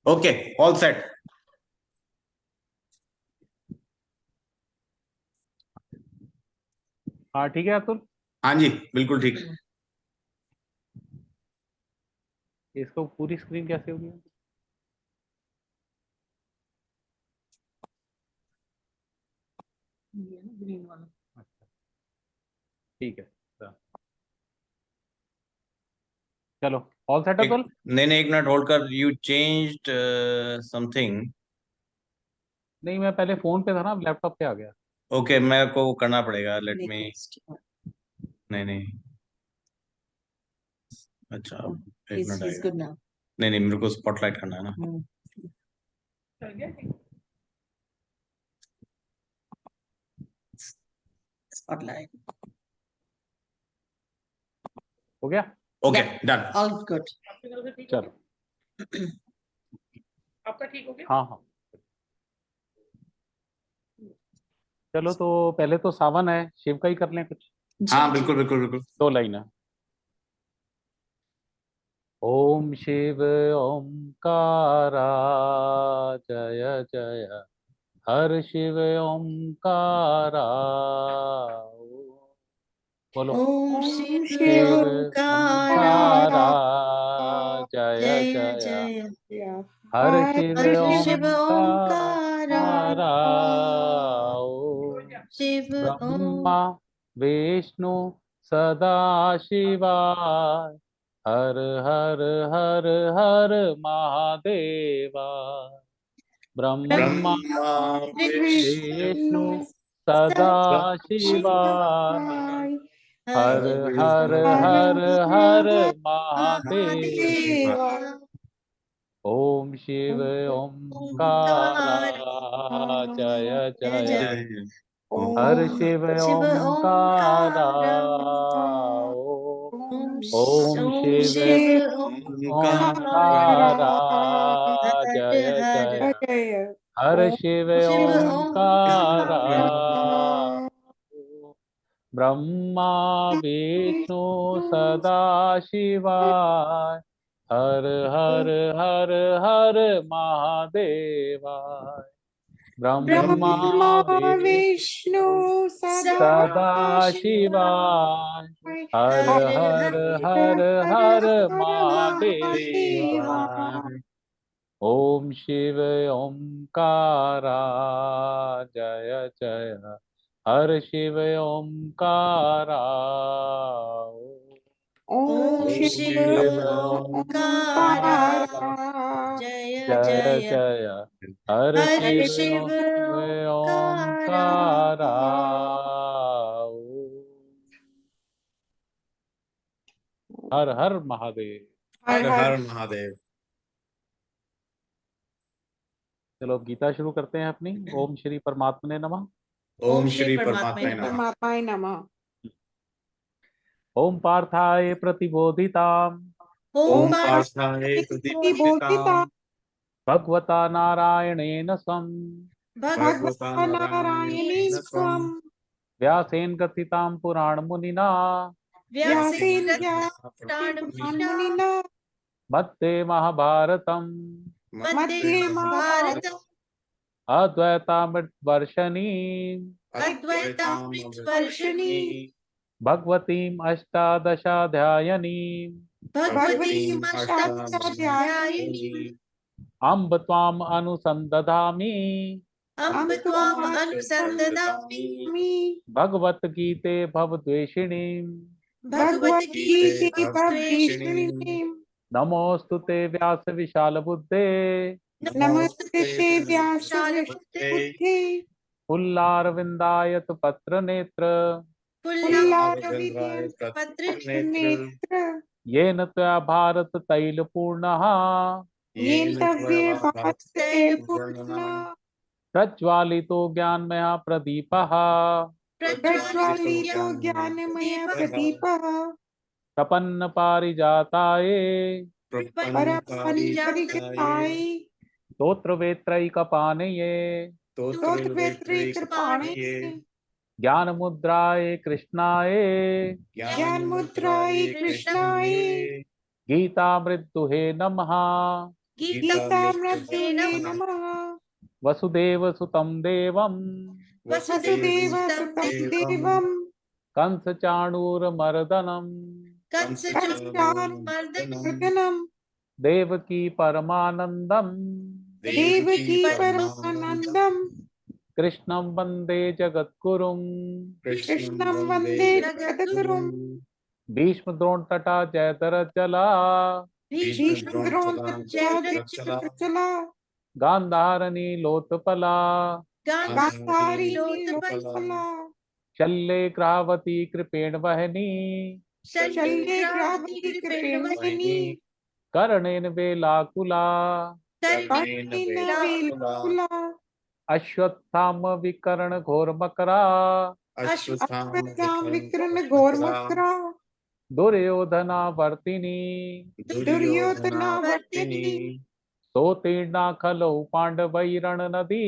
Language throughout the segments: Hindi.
Okay, all set. हाँ ठीक है अतुल, हाँ जी, बिल्कुल ठीक। इसको पूरी स्क्रीन कैसे होगी? ग्रीन वाला। अच्छा ठीक है, चलो ऑल सेट अतुल। नहीं नहीं, एक मिनट होल्ड कर। You changed something. नहीं मैं पहले फोन पे था ना, अब लैपटॉप पे आ गया। ओके, मेरे को करना पड़ेगा। Let me. नहीं नहीं, अच्छा एक मिनट आएगा। नहीं नहीं, मेरे को स्पॉटलाइट करना है ना। Spotlight. हो गया? Okay, done. All good. चलो आपका ठीक हो गया? हाँ हाँ, चलो तो पहले तो सावन है, शिव का ही कर लें कुछ। हाँ बिल्कुल बिल्कुल बिल्कुल। 2 लाइन है। ओम शिव ओंकारा जय जय, हर शिव ओंकारा। बोलो Om Shiv Shiv Omkara Omkara जय Jaya जय, Jaya हर Shiv Har Shiv Omkara. Omkara ओम Shiv ब्रह्मा Om विष्णु सदा शिवाय, हर हर हर हर महादेवा। ब्रह्मा विष्णु सदा शिवाय, हर हर हर हर महादेवा। ओम शिव ओंकारा जय जय, हर शिव ओंकारा। ओम शिव ओंकारा जय जय, हर शिव ओंकारा। ब्रह्मा विष्णु सदा शिवाय, हर हर हर हर महादेवाय। ब्रह्मा विष्णु सदा शिवाय, हर हर हर हर महादेवाय। ओम शिव ओंकारा जय जय, हर शिव ओंकारा। ओम शिव ओंकारा Jaya जय Jaya जय, हर Har शिव Shiv ओंकारा। हर हर महादेव। हर हर महादेव। चलो अब गीता शुरू करते हैं अपनी। ओम श्री परमात्मने नमः। ओम श्री परमात्मा नमः। परमात्माय नमः। ओम पार्थाय प्रतिबोधिताम् ओम Om पार्थाय प्रतिबोधिताम् भगवता नारायणेन स्वं भगवता भगवता नारायणेन नारायणेन स्वं स्वं व्यासेन ग्रथितां पुराणमुनिना व्यासेन Vyasena मुनिना मध्ये महाभारतम् मध्ये महाभारत अद्वैतामृतवर्षिणीम् Advaitamritvarshini भगवतीम् अष्टादशाध्यायनीम् भगवतीं Bhagavatim अष्टादशाध्यायिनी Ashtamadhyayini अम्ब त्वाम् अनुसन्दधामि Amba Tvam Anusandadami भगवत गीते भवद्वेषिणीम् Bhagavad भगवद्गीते Gita भवद्वेषिणी नमोऽस्तु ते व्यास विशाल बुद्धे नमस्ते व्यास बुद्धे पुल्लारविन्दायत पत्र नेत्र पुल्लारविंद नेत्र येन त्वया भारत तैलपूर्णः येन तव्ये भारते पूर्णा प्रज्वालितो ज्ञानमयः प्रदीपः प्रज्वालितो ज्ञानमय प्रदीपः प्रपन्न पारिजाताये परपरिजाताय स्तोत्रवेत्रैकपाणये स्तोत्रवेत्रैकपाणये ज्ञानमुद्राय कृष्णाय ज्ञानमुद्राय कृष्णाय गीतामृतुहे नमः। गीतामृतुहे नमः। वसुदेवसुतं देवं वसुदेवसुतं देवं कंसचाणूरमर्दनं कंसचाणूरमर्दनं देवकी परमानन्दं देवकी परमानन्दं कृष्णं वन्दे जगद्गुरुं। कृष्णं वन्दे जगद्गुरुं। भीष्मद्रोणतटा जयद्रथजला भीष्मद्रोणतटा गान्धारनी लोतपला गान्धारिणी लोकपला शल्ये ग्रावती कृपेण वहनी शल्ये ग्रावती कृपेण वहिनी कर्णेन वेलाकुला कर्णेन वेलाकुला अश्वत्थाम विकर्ण घोरमकरा अश्वत्थाम विकर्ण घोरमकरा दुर्योधनावर्तिनी दुर्योधनावर्तिनी सोतीर्णा खलौ पाण्डवैरणनदी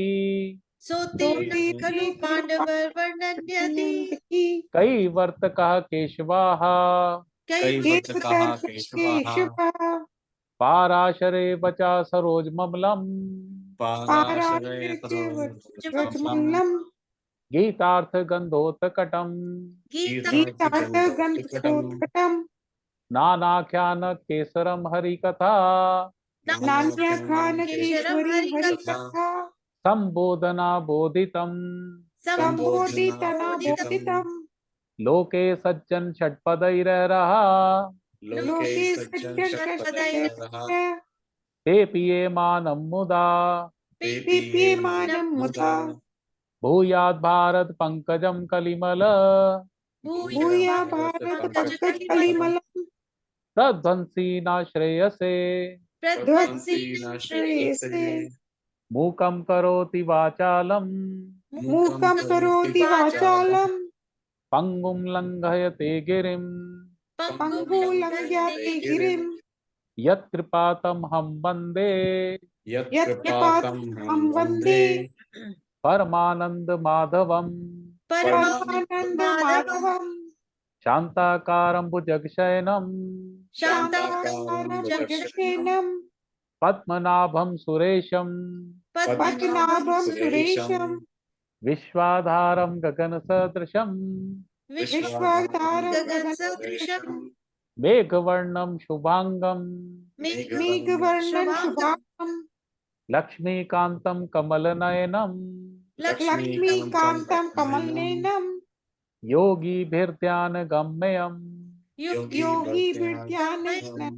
सोतीर्णं खलु पाण्डववर्णन्यति कैवर्तकः केशवाः केतुकः केशवः पाराशरे वचा सरोजममलम् पाराशरमल्लं गीतार्थगन्धोत्कटम् गीतार्थगन्धोत्कटं नानाख्यान केसरम हरिकथा नान्यखानकेश्वरी हरिकथा संबोधना बोधितम् संबोधितनाबोधितं लोके सज्जन षट्पदैररः लोके सज्जन षट्पदैः ते पीयमानं मुदा पीप्यमानं मुदा भूयात् भारत पंकजं कलिमल भूया भारत पंकजकलिमलं प्रध्वंसी न श्रेयसे ध्वंसीश्रेयसे मूकं करोति वाचालं मूकं करोति वाचालं पंगुं लंघयते गिरिं पङ्गुलङ्घ्यते गिरिं यत्कृपातं हम वन्दे यत्कृपातं हम वन्दे परमानंद माधवम् परमानन्द माधवम् शान्ताकारं भुजगशयनं शान्ताकारं भुजगशयनं पद्मनाभं सुरेशं पद्मनाभं सुरेशं विश्वाधारं गगनसदृशं विश्वाधारं गगनसदृशं मेघवर्णं शुभांगं मेघवर्णं शुभांगं लक्ष्मीकान्तं कमलनयनं लक्ष्मीकान्तं कमलनयनं योगिभिर्ध्यानगम्यं योगिभिर्ध्यानगम्यं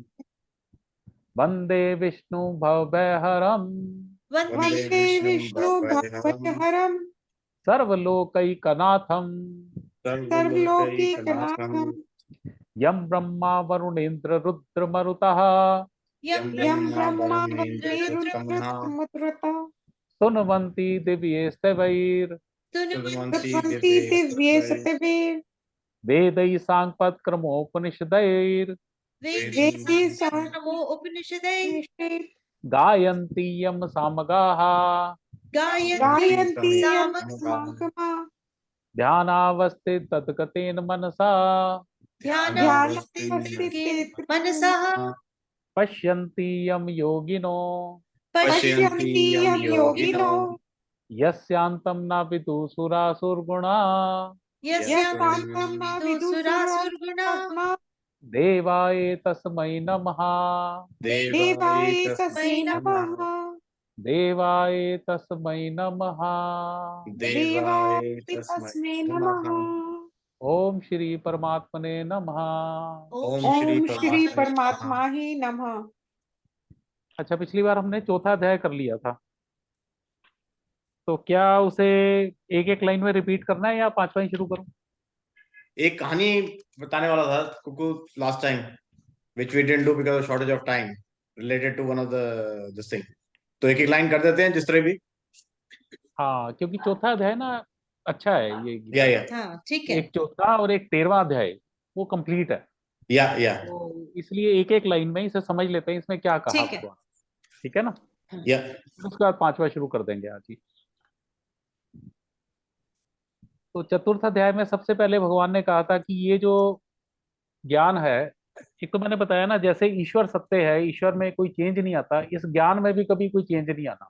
वन्दे विष्णु भवभयहरं वन्दे विष्णु भवभयहरं सर्वलोकैकनाथं सर्वलोकैकनाथं यं ब्रह्मा वरुणेन्द्र रुद्रमरुतः यं ब्रह्मा वरुणेरुद्रमरुतः सुनवन्ति दिव्यैस्तवैर् स्तुवन्ति दिव्यैस्तवैर् वेदैः साङ्गपत्क्रमोपनिषदैर् वेदैः नमो उपनिषदैः गायन्ति यं सामगाः गायन्ति यं सामगाः ध्यानावस्थित तद्गतेन मनसा ध्यानावस्थितेन मनसः पश्यन्ति यं योगिनो पश्यन्ति यं योगिनो यस्यान्तं न विदुषुरासुरगुणा यस्यान्तं न विदुषुरासुरगुणा देवाय तस्मै नमः देवाय तस्मै नमः देवाय तस्मै नमः देवाय तस्मै नमः ओम श्री परमात्मने नमः। ओम श्री परमात्मा ही नमः। अच्छा, पिछली बार हमने चौथा अध्याय कर लिया था, तो क्या उसे एक एक लाइन में रिपीट करना है या पांचवा ही शुरू करूं? एक कहानी बताने वाला था कुकू last time which we didn't do because of shortage of time related to one of the this thing. तो एक एक लाइन कर देते हैं जिस तरह भी। हाँ, क्योंकि चौथा अध्याय ना अच्छा है ये। या हाँ ठीक है। एक चौथा और एक 13वां अध्याय वो कंप्लीट है। या तो इसलिए एक एक लाइन में इसे समझ लेते हैं इसमें क्या कहा हुआ। ठीक है ना? या उसके बाद पांचवा शुरू कर देंगे आज ही। तो चतुर्थ अध्याय में सबसे पहले भगवान ने कहा था कि ये जो ज्ञान है एक तो मैंने बताया ना, जैसे ईश्वर सत्य है, ईश्वर में कोई चेंज नहीं आता, इस ज्ञान में भी कभी कोई चेंज नहीं आना।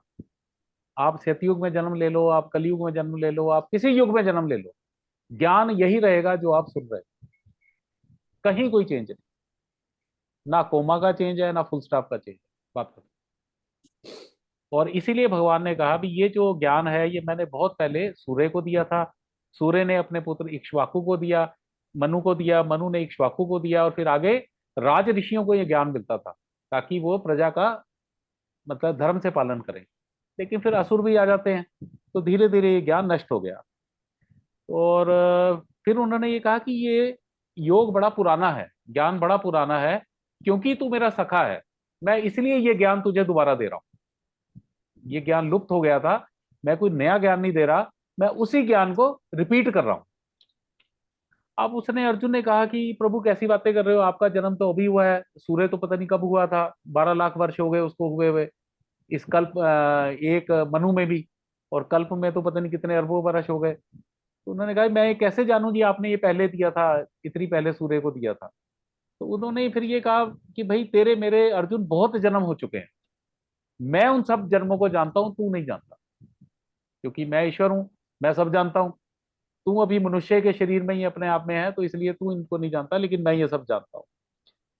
आप सतयुग में जन्म ले लो, आप कलयुग में जन्म ले लो, आप किसी युग में जन्म ले लो, ज्ञान यही रहेगा जो आप सुन रहे हैं। कहीं कोई चेंज नहीं, ना कोमा का चेंज है, ना फुल स्टॉप का चेंज है। बात करो। और इसीलिए भगवान ने कहा भी ये जो ज्ञान है ये मैंने बहुत पहले सूर्य को दिया था, सूर्य ने अपने पुत्र इक्ष्वाकु को दिया, मनु को दिया, मनु ने इक्ष्वाकु को दिया, और फिर आगे राज ऋषियों को ये ज्ञान मिलता था ताकि वो प्रजा का मतलब धर्म से पालन करें। लेकिन फिर असुर भी आ जाते हैं, तो धीरे धीरे ये ज्ञान नष्ट हो गया। और फिर उन्होंने ये कहा कि ये योग बड़ा पुराना है, ज्ञान बड़ा पुराना है, क्योंकि तू मेरा सखा है, मैं इसलिए ये ज्ञान तुझे दोबारा दे रहा हूं। ये ज्ञान लुप्त हो गया था, मैं कोई नया ज्ञान नहीं दे रहा, मैं उसी ज्ञान को रिपीट कर रहा हूं। अब उसने, अर्जुन ने कहा कि प्रभु कैसी बातें कर रहे हो, आपका जन्म तो अभी हुआ है, सूर्य तो पता नहीं कब हुआ था, 12 लाख वर्ष हो गए उसको हुए हुए, इस कल्प एक मनु में भी, और कल्प में तो पता नहीं कितने अरबों वर्ष हो गए। तो उन्होंने कहा मैं ये कैसे जानूं जी आपने ये पहले दिया था, इतनी पहले सूर्य को दिया था। तो उन्होंने फिर ये कहा कि भाई तेरे मेरे अर्जुन बहुत जन्म हो चुके हैं, मैं उन सब जन्मों को जानता हूं, तू नहीं जानता, क्योंकि मैं ईश्वर हूं, मैं सब जानता हूं। तू अभी मनुष्य के शरीर में ही अपने आप में है, तो इसलिए तू इनको नहीं जानता, लेकिन मैं ये सब जानता हूँ।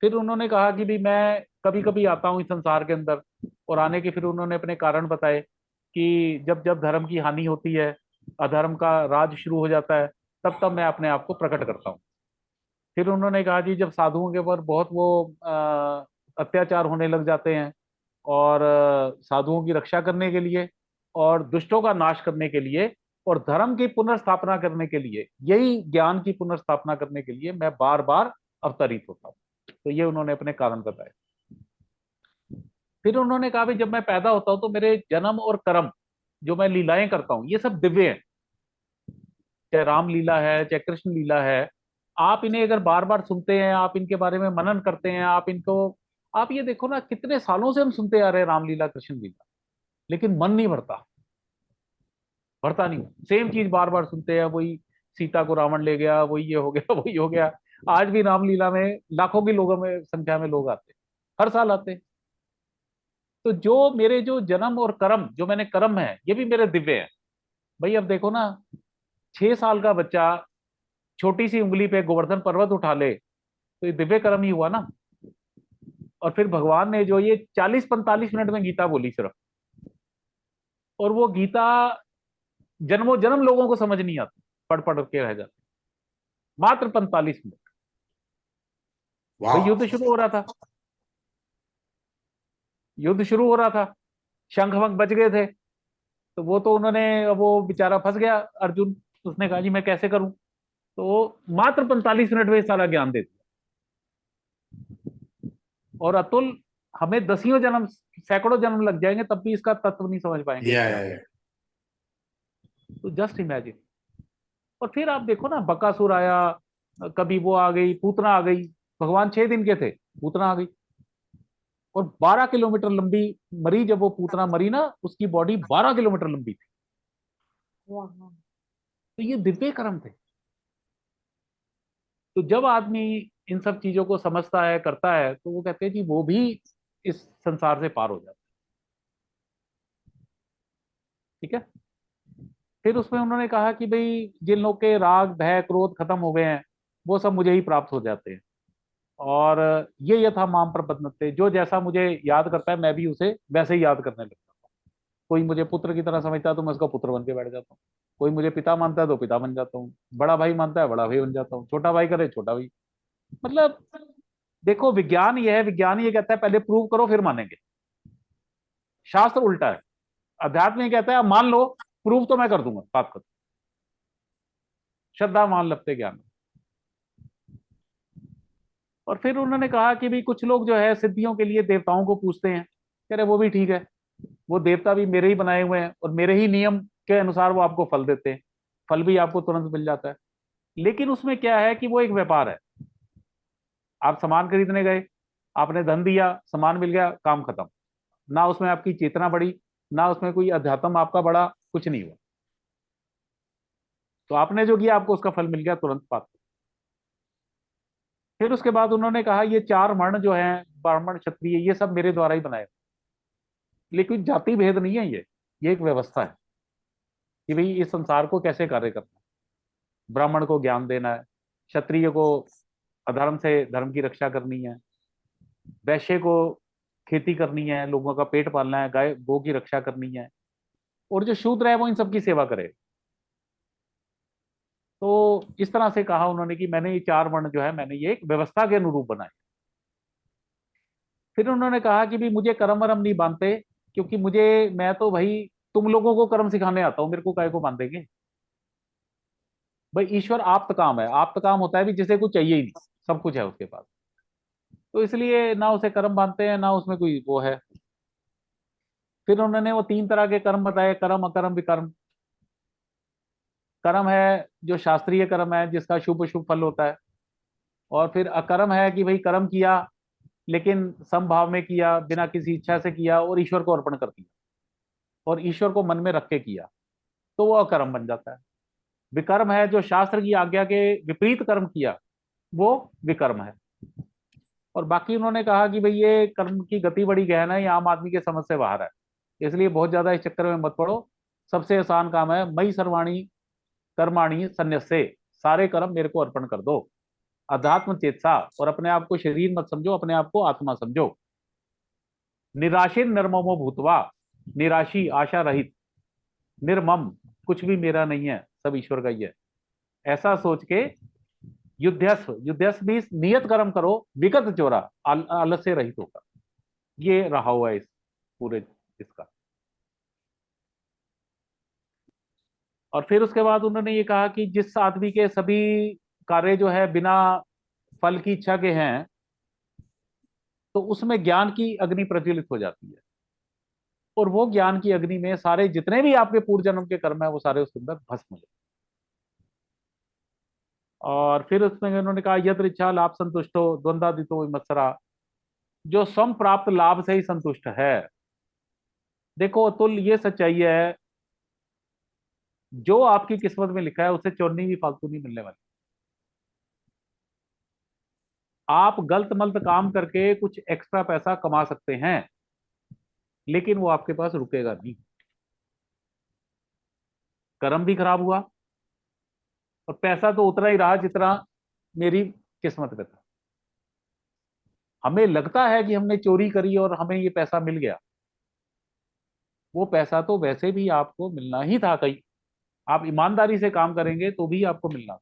फिर उन्होंने कहा कि भी मैं कभी कभी आता हूँ इस संसार के अंदर, और आने के फिर उन्होंने अपने कारण बताए कि जब जब धर्म की हानि होती है, अधर्म का राज शुरू हो जाता है, तब तब मैं अपने आप को प्रकट करता हूँ। फिर उन्होंने कहा जी जब साधुओं के ऊपर बहुत वो अत्याचार होने लग जाते हैं, और साधुओं की रक्षा करने के लिए और दुष्टों का नाश करने के लिए और धर्म की पुनर्स्थापना करने के लिए, यही ज्ञान की पुनर्स्थापना करने के लिए मैं बार बार अवतरित होता हूँ। तो ये उन्होंने अपने कारण बताए। फिर उन्होंने कहा भी जब मैं पैदा होता हूं तो मेरे जन्म और कर्म, जो मैं लीलाएं करता हूं, ये सब दिव्य हैं। चाहे राम लीला है, चाहे कृष्ण लीला है, आप इन्हें अगर बार बार सुनते हैं, आप इनके बारे में मनन करते हैं, आप इनको, आप ये देखो ना कितने सालों से हम सुनते आ रहे हैं रामलीला कृष्ण लीला, लेकिन मन नहीं भरता, भरता नहीं। सेम चीज बार बार सुनते हैं, वही सीता को रावण ले गया, वही ये हो गया, वही हो गया। आज भी रामलीला में लाखों की लोगों में संख्या में लोग आते हैं, हर साल आते हैं। तो जो मेरे जो जन्म और कर्म, जो मैंने कर्म है, ये भी मेरे दिव्य है। भाई अब देखो ना, 6 साल का बच्चा छोटी सी उंगली पे गोवर्धन पर्वत उठा ले, तो ये दिव्य कर्म ही हुआ ना। और फिर भगवान ने जो ये 40-45 मिनट में गीता बोली सिर्फ, और वो गीता जन्मों जन्म लोगों को समझ नहीं आती, पढ़ पढ़ के रह जाते, मात्र 45 मिनट। भाई वाह। युद्ध शुरू हो रहा था, युद्ध शुरू हो रहा था, शंख वंख बज गए थे, तो वो तो उन्होंने, वो बेचारा फंस गया अर्जुन, उसने कहा जी मैं कैसे करूं, तो मात्र 45 मिनट में सारा ज्ञान दे दिया। और अतुल, हमें दसियों जन्म, सैकड़ों जन्म लग जाएंगे तब भी इसका तत्व नहीं समझ पाएंगे। या तो जस्ट इमेजिन। और फिर आप देखो ना, बकासुर आया, कभी वो आ गई, पूतना आ गई, भगवान 6 दिन के थे, पूतना आ गई, और 12 किलोमीटर लंबी मरी। जब वो पूतना मरी ना, उसकी बॉडी 12 किलोमीटर लंबी थी। वाह। तो ये दिव्य कर्म थे। तो जब आदमी इन सब चीजों को समझता है, करता है, तो वो कहते हैं कि वो भी इस संसार से पार हो जाता है। ठीक है। फिर उसमें उन्होंने कहा कि भाई जिन लोग के राग भय क्रोध खत्म हो गए हैं, वो सब मुझे ही प्राप्त हो जाते हैं। और ये यथा माम प्रपद्यते, जो जैसा मुझे याद करता है मैं भी उसे वैसे ही याद करने लगता हूँ। कोई मुझे पुत्र की तरह समझता है तो मैं उसका पुत्र बन के बैठ जाता हूँ, कोई मुझे पिता मानता है तो पिता बन जाता हूँ, बड़ा भाई मानता है बड़ा भाई बन जाता हूँ, छोटा भाई करे छोटा भाई। मतलब देखो, विज्ञान ये है, विज्ञान ये कहता है पहले प्रूव करो फिर मानेंगे। शास्त्र उल्टा है, अध्यात्म ये कहता है मान लो, प्रूव तो मैं कर दूंगा, बात कर। श्रद्धा मान लगते ज्ञान। और फिर उन्होंने कहा कि भी कुछ लोग जो है सिद्धियों के लिए देवताओं को पूछते हैं, कह रहे वो भी ठीक है, वो देवता भी मेरे ही बनाए हुए हैं और मेरे ही नियम के अनुसार वो आपको फल देते हैं, फल भी आपको तुरंत मिल जाता है। लेकिन उसमें क्या है कि वो एक व्यापार है। आप सामान खरीदने गए, आपने धन दिया, सामान मिल गया, काम खत्म। ना उसमें आपकी चेतना बढ़ी, ना उसमें कोई अध्यात्म आपका बढ़ा, कुछ नहीं हुआ। तो आपने जो किया आपको उसका फल मिल गया तुरंत, बात। फिर उसके बाद उन्होंने कहा ये चार वर्ण जो हैं, ब्राह्मण क्षत्रिय, ये सब मेरे द्वारा ही बनाए, लेकिन जाति भेद नहीं है, ये एक व्यवस्था है कि भाई इस संसार को कैसे कार्य करना है। ब्राह्मण को ज्ञान देना है, क्षत्रिय को अधर्म से धर्म की रक्षा करनी है, वैश्य को खेती करनी है, लोगों का पेट पालना है, गाय गौ की रक्षा करनी है, और जो शूद्र है वो इन सबकी सेवा करे। तो इस तरह से कहा उन्होंने कि मैंने ये चार वर्ण जो है मैंने ये एक व्यवस्था के अनुरूप बनाए। फिर उन्होंने कहा कि भी मुझे कर्म वरम नहीं बांधते, क्योंकि मैं तो भाई तुम लोगों को कर्म सिखाने आता हूं, मेरे को काय को बांधेंगे। भाई ईश्वर आप्त काम है, आप्त काम होता है भी जिसे कुछ चाहिए ही नहीं, सब कुछ है उसके पास, तो इसलिए ना उसे कर्म बांधते हैं ना उसमें कोई वो है। फिर उन्होंने वो तीन तरह के कर्म बताए, कर्म अकर्म विकर्म। कर्म है जो शास्त्रीय कर्म है जिसका शुभ शुभ फल होता है, और फिर अकर्म है कि भाई कर्म किया लेकिन समभाव में किया, बिना किसी इच्छा से किया और ईश्वर को अर्पण कर दिया और ईश्वर को मन में रख के किया, तो वो अकर्म बन जाता है। विकर्म है जो शास्त्र की आज्ञा के विपरीत कर्म किया, वो विकर्म है। और बाकी उन्होंने कहा कि भाई ये कर्म की गति बड़ी गहन है, ये आम आदमी के समझ से बाहर है, इसलिए बहुत ज्यादा इस चक्कर में मत पड़ो। सबसे आसान काम है, मई सर्वाणी कर्माणी संन्यस्ते, सारे कर्म मेरे को अर्पण कर दो। अध्यात्म चेतसा, और अपने आप को शरीर मत समझो, अपने आप को आत्मा समझो। निराशीर निर्ममो भूतवा, निराशी आशा रहित, निर्मम कुछ भी मेरा नहीं है, सब ईश्वर का ही है, ऐसा सोच के युद्धस्व, युद्धस्व भी नियत कर्म करो, विगत चोरा, आलस्य रहित होगा। ये रहा हुआ है इस पूरे इसका। और फिर उसके बाद उन्होंने ये कहा कि जिस आदमी के सभी कार्य जो है बिना फल की इच्छा के हैं, तो उसमें ज्ञान की अग्नि प्रज्वलित हो जाती है, और वो ज्ञान की अग्नि में सारे जितने भी आपके पूर्व जन्म के कर्म है वो सारे उसके अंदर भस्म हो जाते। और फिर उसमें उन्होंने कहा यत्र इच्छा लाभ संतुष्टो द्वंद्वादितो विमत्सरा, जो सम प्राप्त लाभ से ही संतुष्ट है। देखो अतुल, ये सच्चाई है, जो आपकी किस्मत में लिखा है उससे चोरनी भी फालतू नहीं मिलने वाली। आप गलत मलत काम करके कुछ एक्स्ट्रा पैसा कमा सकते हैं, लेकिन वो आपके पास रुकेगा नहीं। कर्म भी खराब हुआ और पैसा तो उतना ही रहा जितना मेरी किस्मत में था। हमें लगता है कि हमने चोरी करी और हमें ये पैसा मिल गया, वो पैसा तो वैसे भी आपको मिलना ही था। कहीं आप ईमानदारी से काम करेंगे तो भी आपको मिलना था।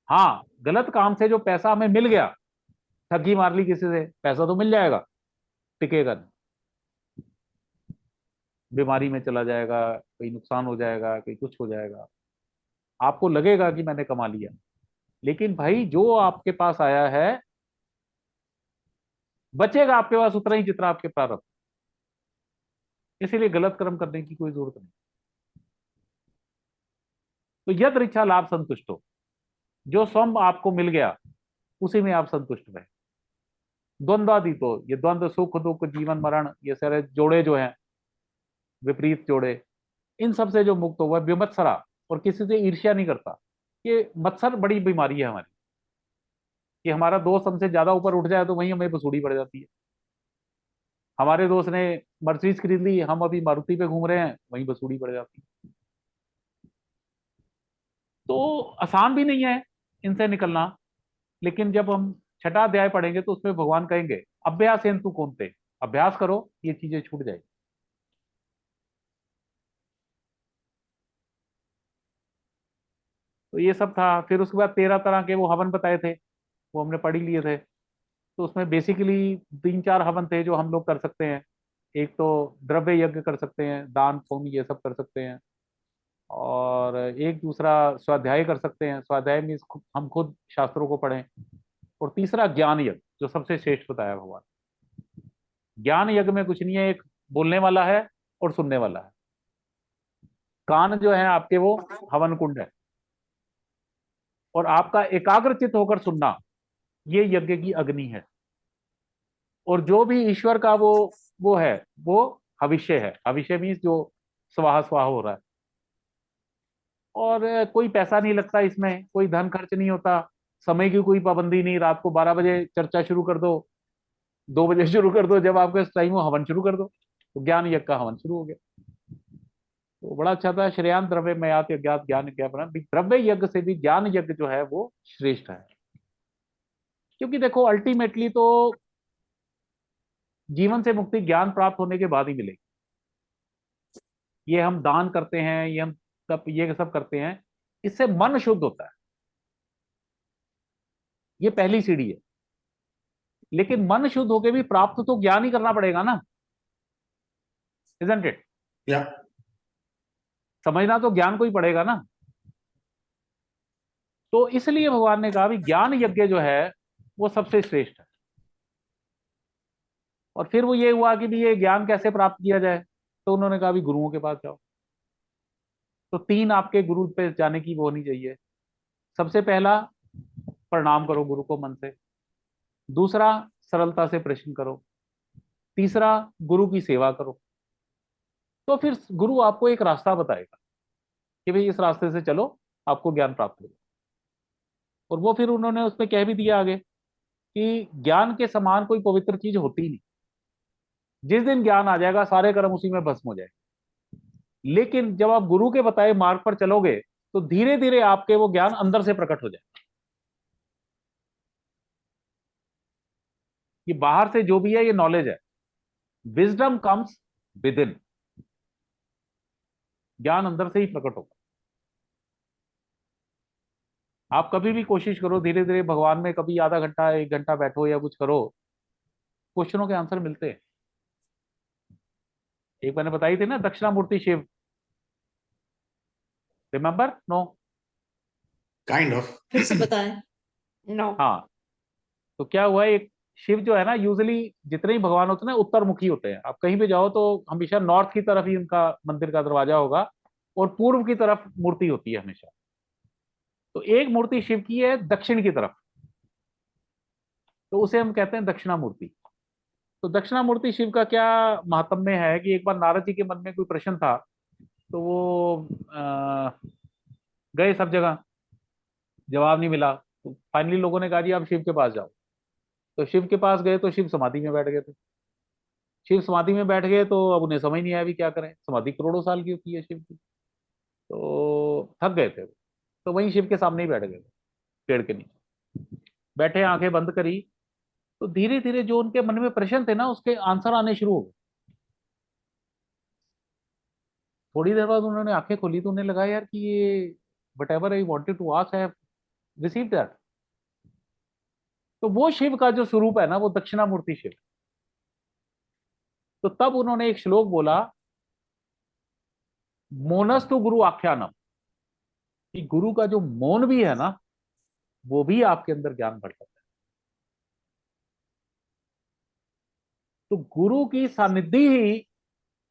हाँ, गलत काम से जो पैसा हमें मिल गया, ठगी मार ली किसी से, पैसा तो मिल जाएगा, टिकेगा नहीं, बीमारी में चला जाएगा, कोई नुकसान हो जाएगा, कोई कुछ हो जाएगा, आपको लगेगा कि मैंने कमा लिया। लेकिन भाई जो आपके पास आया है, बचेगा आपके पास उतना ही जितना आपके प्रारब्ध। इसीलिए गलत कर्म करने की कोई जरूरत नहीं। तो यद इच्छा लाभ संतुष्ट हो, जो स्वयं आपको मिल गया उसी में आप संतुष्ट रहे। द्वंद्वादि, तो ये द्वंद्व, सुख दुख जीवन मरण, ये सारे जोड़े जो हैं, विपरीत जोड़े, इन सब से जो मुक्त हुआ है विमत्सरा, और किसी से ईर्ष्या नहीं करता। ये मत्सर बड़ी बीमारी है हमारी, कि हमारा दोस्त हमसे ज्यादा ऊपर उठ जाए तो वहीं हमें बसूड़ी पड़ जाती है। हमारे दोस्त ने मर्सिडीज खरीद ली, हम अभी मारुति पे घूम रहे हैं, वहीं बसूड़ी पड़ जाती है। तो आसान भी नहीं है इनसे निकलना, लेकिन जब हम छठा अध्याय पढ़ेंगे तो उसमें भगवान कहेंगे अभ्यास हेतु कौनते, अभ्यास करो ये चीजें छूट जाएगी। तो ये सब था। फिर उसके बाद 13 तरह के वो हवन बताए थे, वो हमने पढ़ ही लिए थे। तो उसमें बेसिकली तीन चार हवन थे जो हम लोग कर सकते हैं। एक तो द्रव्य यज्ञ कर सकते हैं, दान पुण्य ये सब कर सकते हैं, और एक दूसरा स्वाध्याय कर सकते हैं। स्वाध्याय में हम खुद शास्त्रों को पढ़ें। और तीसरा ज्ञान यज्ञ, जो सबसे श्रेष्ठ बताया भगवान। ज्ञान यज्ञ में कुछ नहीं है, एक बोलने वाला है और सुनने वाला है। कान जो है आपके वो हवन कुंड है, और आपका एकाग्रचित होकर सुनना ये यज्ञ की अग्नि है। और जो भी ईश्वर का वो है, वो हविष्य है। हविष्य मीन्स जो स्वाहा स्वाहा हो रहा है। और कोई पैसा नहीं लगता इसमें, कोई धन खर्च नहीं होता, समय की कोई पाबंदी नहीं, रात को 12 बजे चर्चा शुरू कर दो, 2 बजे शुरू कर दो, जब आपके टाइम हो हवन शुरू कर दो, तो ज्ञान यज्ञ का हवन शुरू हो गया। तो बड़ा अच्छा था, श्रेयान द्रव्य मयात यज्ञात ज्ञान यज्ञ बना, द्रव्य यज्ञ से भी ज्ञान यज्ञ जो है वो श्रेष्ठ है। क्योंकि देखो अल्टीमेटली तो जीवन से मुक्ति ज्ञान प्राप्त होने के बाद ही मिलेगी। ये हम दान करते हैं, ये हम सब ये सब करते हैं, इससे मन शुद्ध होता है, ये पहली सीढ़ी है। लेकिन मन शुद्ध होके भी प्राप्त तो ज्ञान ही करना पड़ेगा ना, इजंट इट? या समझना तो ज्ञान को ही पड़ेगा ना। तो इसलिए भगवान ने कहा भी ज्ञान यज्ञ जो है वो सबसे श्रेष्ठ है। और फिर वो ये हुआ कि भी ये ज्ञान कैसे प्राप्त किया जाए, तो उन्होंने कहा भी गुरुओं के पास जाओ। तो 3 आपके गुरु पे जाने की वो होनी चाहिए। सबसे पहला, प्रणाम करो गुरु को मन से। दूसरा, सरलता से प्रश्न करो। तीसरा, गुरु की सेवा करो। तो फिर गुरु आपको एक रास्ता बताएगा कि भाई इस रास्ते से चलो, आपको ज्ञान प्राप्त होगा। और वो फिर उन्होंने उसमें कह भी दिया आगे कि ज्ञान के समान कोई पवित्र चीज होती ही नहीं। जिस दिन ज्ञान आ जाएगा सारे कर्म उसी में भस्म हो जाएंगे। लेकिन जब आप गुरु के बताए मार्ग पर चलोगे तो धीरे धीरे आपके वो ज्ञान अंदर से प्रकट हो जाए। ये बाहर से जो भी है ये नॉलेज है। विजडम कम्स विद इन, ज्ञान अंदर से ही प्रकट होगा। आप कभी भी कोशिश करो, धीरे धीरे भगवान में कभी आधा घंटा 1 घंटा बैठो या कुछ करो, क्वेश्चनों के आंसर मिलते हैं। एक मैंने बताई थी ना Dakshinamurthy Shiva, remember? No? Kind of. फिर से बताएं। नो। हाँ। तो क्या हुआ, एक शिव जो है ना, यूजुअली जितने ही भगवान होते हैं ना उत्तरमुखी होते हैं। आप कहीं भी जाओ तो हमेशा नॉर्थ की तरफ ही उनका मंदिर का दरवाजा होगा और पूर्व की तरफ मूर्ति होती है हमेशा। तो एक मूर्ति शिव की है दक्षिण की तरफ, तो उसे हम कहते हैं दक्षिणामूर्ति। तो दक्षिणामूर्ति शिव का क्या महात्म्य है कि एक बार नारद जी के मन में कोई प्रश्न था, तो वो गए सब जगह, जवाब नहीं मिला। तो फाइनली लोगों ने कहा जी आप शिव के पास जाओ। तो शिव के पास गए तो शिव समाधि में बैठ गए थे। शिव समाधि में बैठ गए तो अब उन्हें समझ नहीं आया भी क्या करें, समाधि करोड़ों साल की होती है शिव की। तो थक गए थे वो, तो वहीं शिव के सामने ही बैठ गए थे, पेड़ के नीचे बैठे, आंखें बंद करी। तो धीरे धीरे जो उनके मन में प्रश्न थे ना उसके आंसर आने शुरू हो गए। थोड़ी देर बाद उन्होंने आंखें खोली तो उन्हें लगा यार कि ये whatever I wanted to ask, I have received that. तो वो शिव का जो स्वरूप है ना वो दक्षिणामूर्ति शिव। तो तब उन्होंने एक श्लोक बोला, मोनस्तु गुरु आख्यानम, कि गुरु का जो मौन भी है ना वो भी आपके अंदर ज्ञान भर सकता है। तो गुरु की सानिध्य ही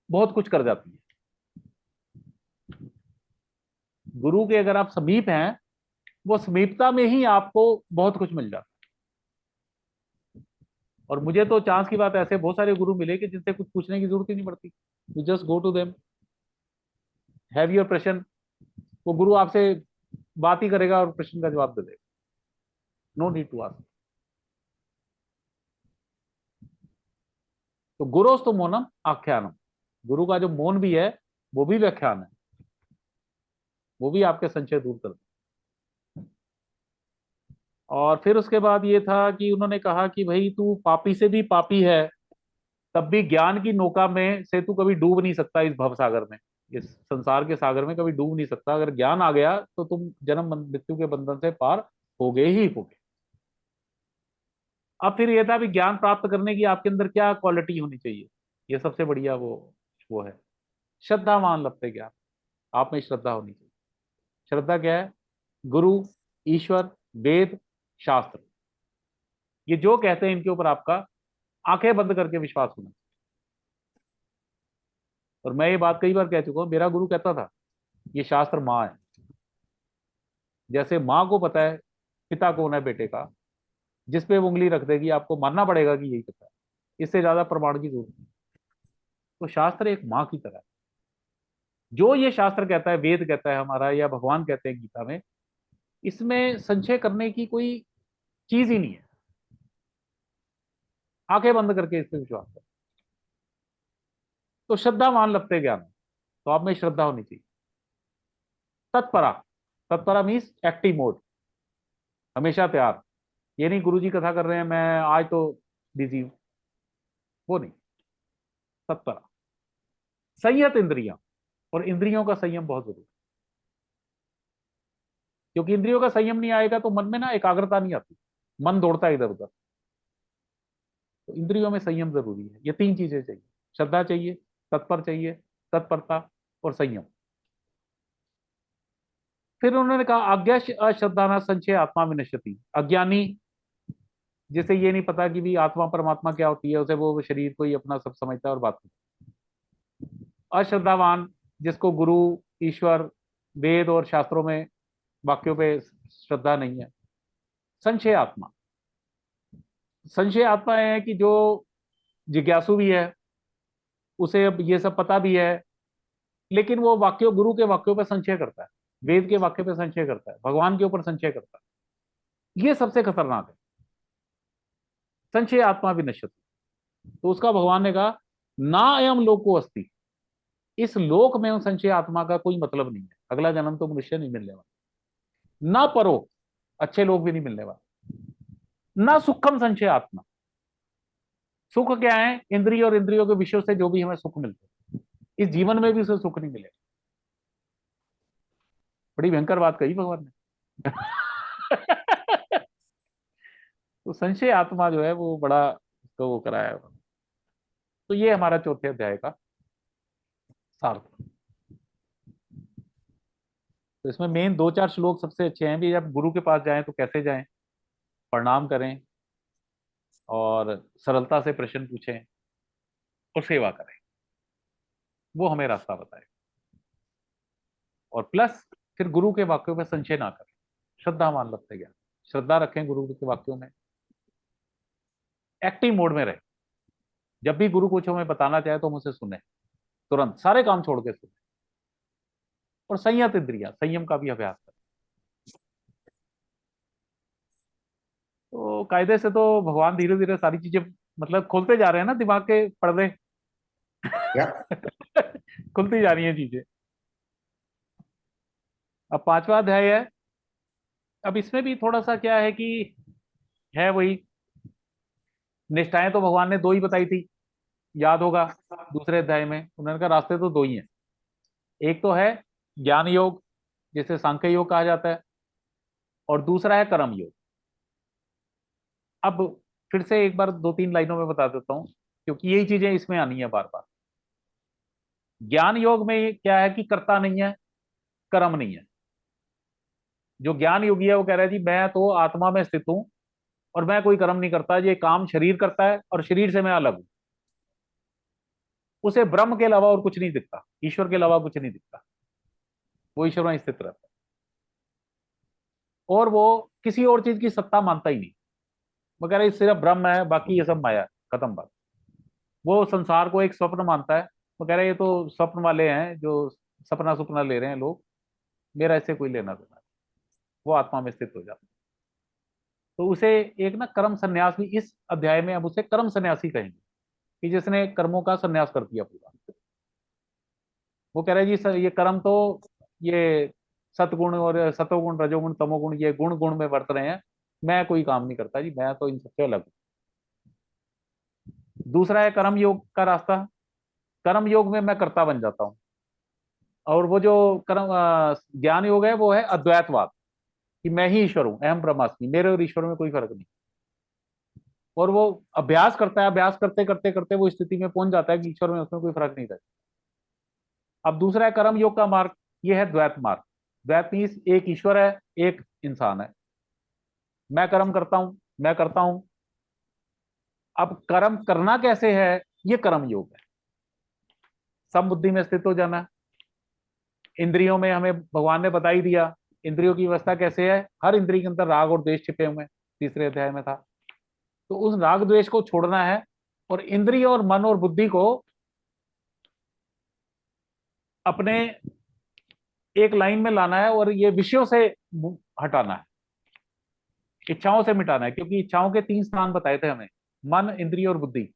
बहुत कुछ कर जाती है। गुरु के अगर आप समीप हैं, वो समीपता में ही आपको बहुत कुछ मिल जाता है। और मुझे तो चांस की बात ऐसे बहुत सारे गुरु मिले कि जिनसे कुछ पूछने की जरूरत ही नहीं पड़ती। You just go to them, have your प्रश्न, वो गुरु आपसे बात ही करेगा और प्रश्न का जवाब दे देगा। No need to ask. तो गुरोस्तु मौनम आख्यानम, गुरु का जो मौन भी है वो भी व्याख्यान है, वो भी आपके संशय दूर करता है। और फिर उसके बाद ये था कि उन्होंने कहा कि भाई तू पापी से भी पापी है, तब भी ज्ञान की नौका में से तू कभी डूब नहीं सकता, इस भव सागर में, इस संसार के सागर में कभी डूब नहीं सकता। अगर ज्ञान आ गया तो तुम जन्म मृत्यु के बंधन से पार होगे ही होगे। अब फिर ये था भी ज्ञान प्राप्त करने की आपके अंदर क्या क्वालिटी होनी चाहिए, ये सबसे बढ़िया वो है श्रद्धावान लभते ज्ञान। आप में श्रद्धा होनी चाहिए। श्रद्धा क्या है? गुरु, ईश्वर, वेद, शास्त्र, ये जो कहते हैं इनके ऊपर आपका आंखें बंद करके विश्वास होना चाहिए। और मैं ये बात कई बार कह चुका हूं, मेरा गुरु कहता था ये शास्त्र माँ है। जैसे माँ को पता है पिता कौन है बेटे का, जिस पे वो उंगली रख देगी आपको मानना पड़ेगा कि यही पता है, इससे ज्यादा प्रमाण की जरूरत नहीं। तो शास्त्र एक माँ की तरह है। जो ये शास्त्र कहता है, वेद कहता है हमारा, या भगवान कहते हैं गीता में, इसमें संशय करने की कोई चीज ही नहीं है। आंखें बंद करके इस पे विश्वास करो। तो श्रद्धावान लभते ज्ञान, तो आप में श्रद्धा होनी चाहिए। तत्परा, तत्परा मीन्स एक्टिव मोड, हमेशा तैयार। ये नहीं गुरुजी कथा कर रहे हैं मैं आज तो बिजी हूं, वो नहीं। तत्परा। संयत इंद्रियां, और इंद्रियों का संयम बहुत जरूरी है, क्योंकि इंद्रियों का संयम नहीं आएगा तो मन में ना एकाग्रता नहीं आती, मन दौड़ता है इधर उधर। तो इंद्रियों में संयम जरूरी है। ये तीन चीजें चाहिए, श्रद्धा चाहिए, तत्पर चाहिए, तत्परता और संयम। फिर उन्होंने कहा आज्ञा अश्रद्धाना संशय आत्मा विनश्यति। अज्ञानी जिसे ये नहीं पता कि भी आत्मा परमात्मा क्या होती है, उसे वो शरीर को ही अपना सब समझता है और बात करता है। अश्रद्धावान जिसको गुरु, ईश्वर, वेद और शास्त्रों में वाक्यों पे श्रद्धा नहीं है। संशय आत्मा, संशय आत्मा है कि जो जिज्ञासु भी है, उसे अब ये सब पता भी है, लेकिन वो वाक्यों, गुरु के वाक्यों पर संशय करता है, वेद के वाक्य पे संशय करता है, भगवान के ऊपर संशय करता है। ये सबसे खतरनाक है, संशय आत्मा विनश्यति। तो उसका भगवान ने कहा ना अयम लोको अस्ति, इस लोक में उस संशय आत्मा का कोई मतलब नहीं है। अगला जन्म तो मनुष्य नहीं मिलने वाला, ना परो, अच्छे लोग भी नहीं मिलने वाले, ना सुखम संशय आत्मा। सुख क्या है? इंद्रिय और इंद्रियों के विषयों से जो भी हमें सुख मिलते हैं, इस जीवन में भी उसे सुख नहीं मिलेगा। बड़ी भयंकर बात कही भगवान ने। तो संशय आत्मा जो है वो बड़ा तो वो कराया। तो ये हमारा चौथे अध्याय का सार था। तो इसमें मेन दो चार श्लोक सबसे अच्छे हैं भी, जब गुरु के पास जाएं तो कैसे जाएं, प्रणाम करें और सरलता से प्रश्न पूछें और सेवा करें, वो हमें रास्ता बताए। और प्लस फिर गुरु के वाक्यों पर संशय ना करें, श्रद्धावान लगते ज्ञान, श्रद्धा रखें गुरु के वाक्यों में, एक्टिव मोड में रहे। जब भी गुरु कुछ हमें बताना चाहे तो हम उसे सुने, तुरंत सारे काम छोड़ के सुने। और संयत इंद्रिया, संयम का भी अभ्यास करें। तो कायदे से तो भगवान धीरे धीरे सारी चीजें मतलब खोलते जा रहे हैं ना, दिमाग के पर्दे। Yeah. खुलती जा रही हैं चीजें। अब पांचवा अध्याय है। अब इसमें भी थोड़ा सा क्या है कि है वही निष्ठाएं, तो भगवान ने दो ही बताई थी, याद होगा दूसरे अध्याय में उन्होंने कहा रास्ते तो दो ही हैं। एक तो है ज्ञान योग, जिसे सांख्य योग कहा जाता है, और दूसरा है कर्म योग। अब फिर से एक बार दो तीन लाइनों में बता देता हूं, क्योंकि यही चीजें इसमें आनी है बार बार। ज्ञान योग में क्या है कि कर्ता नहीं है, कर्म नहीं है। जो ज्ञान योगी है वो कह रहा है जी मैं तो आत्मा में स्थित हूं और मैं कोई कर्म नहीं करता, ये काम शरीर करता है और शरीर से मैं अलग हूं। उसे ब्रह्म के अलावा और कुछ नहीं दिखता, ईश्वर के अलावा कुछ नहीं दिखता, वो ईश्वर में स्थित रहता है। और वो किसी और चीज की सत्ता मानता ही नहीं, वो कह रहा है सिर्फ ब्रह्म है, बाकी ये सब माया है, खत्म बात। वो संसार को एक स्वप्न मानता है, वो कह रहा है ये तो स्वप्न वाले हैं जो सपना सुपना ले रहे हैं लोग, मेरा इससे कोई लेना देना नहीं। वो आत्मा में स्थित हो जाता है। तो उसे एक ना कर्म संन्यास भी इस अध्याय में, अब उसे कर्म सन्यासी कहेंगे कि जिसने कर्मों का संन्यास कर दिया पूरा। वो कह रहे हैं जी ये कर्म तो ये सतगुण और सतोगुण रजोगुण तमोगुण ये गुण गुण में बरत रहे हैं, मैं कोई काम नहीं करता जी, मैं तो इन सबसे अलग हूं। दूसरा है कर्म योग का रास्ता। कर्म योग में मैं कर्ता बन जाता हूं। और वो जो कर्म ज्ञान योग है वो है अद्वैतवाद, कि मैं ही ईश्वर हूं, अहम ब्रह्मास्मि, मेरे और ईश्वर में कोई फर्क नहीं। और वो अभ्यास करता है, अभ्यास करते करते करते वो स्थिति में पहुंच जाता है कि ईश्वर में उसमें कोई फर्क नहीं रहता। अब दूसरा है कर्म योग का मार्ग, ये है द्वैत मार्ग। द्वैत मीन्स एक ईश्वर है, एक इंसान है, मैं कर्म करता हूं, मैं करता हूं। अब कर्म करना कैसे है, ये कर्म योग है। सब बुद्धि में स्थित हो जाना। इंद्रियों में हमें भगवान ने बता ही दिया, इंद्रियों की व्यवस्था कैसे है, हर इंद्रिय के अंदर राग और द्वेष छिपे हुए हैं, तीसरे अध्याय में था। तो उस राग द्वेष को छोड़ना है और इंद्रिय और मन और बुद्धि को अपने एक लाइन में लाना है और ये विषयों से हटाना है, इच्छाओं से मिटाना है, क्योंकि इच्छाओं के 3 स्थान बताए थे हमें, मन, इंद्रिय और बुद्धि।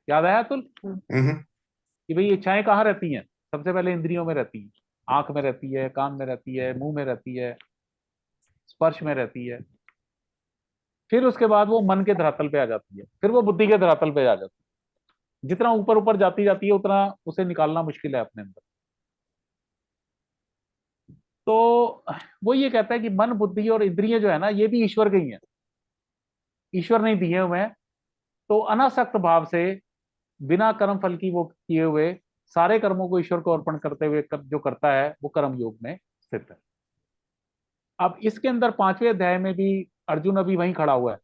याद आया अतुल कि भाई इच्छाएं कहाँ रहती हैं? सबसे पहले इंद्रियों में रहती हैं, आंख में रहती है, कान में रहती है, मुंह में रहती है, स्पर्श में रहती है। फिर उसके बाद वो मन के धरातल पे आ जाती है, फिर वो बुद्धि के धरातल पे आ जाती है। जितना ऊपर ऊपर जाती जाती है उतना उसे निकालना मुश्किल है अपने अंदर। तो वो ये कहता है कि मन, बुद्धि और इंद्रिय जो है ना, ये भी ईश्वर के ही है, ईश्वर ने दिए हुए हैं। तो अनासक्त भाव से, बिना कर्म फल की वो किए हुए सारे कर्मों को ईश्वर को अर्पण करते हुए जो करता है वो कर्म योग में स्थित है। अब इसके अंदर 5वें अध्याय में भी अर्जुन अभी वहीं खड़ा हुआ है।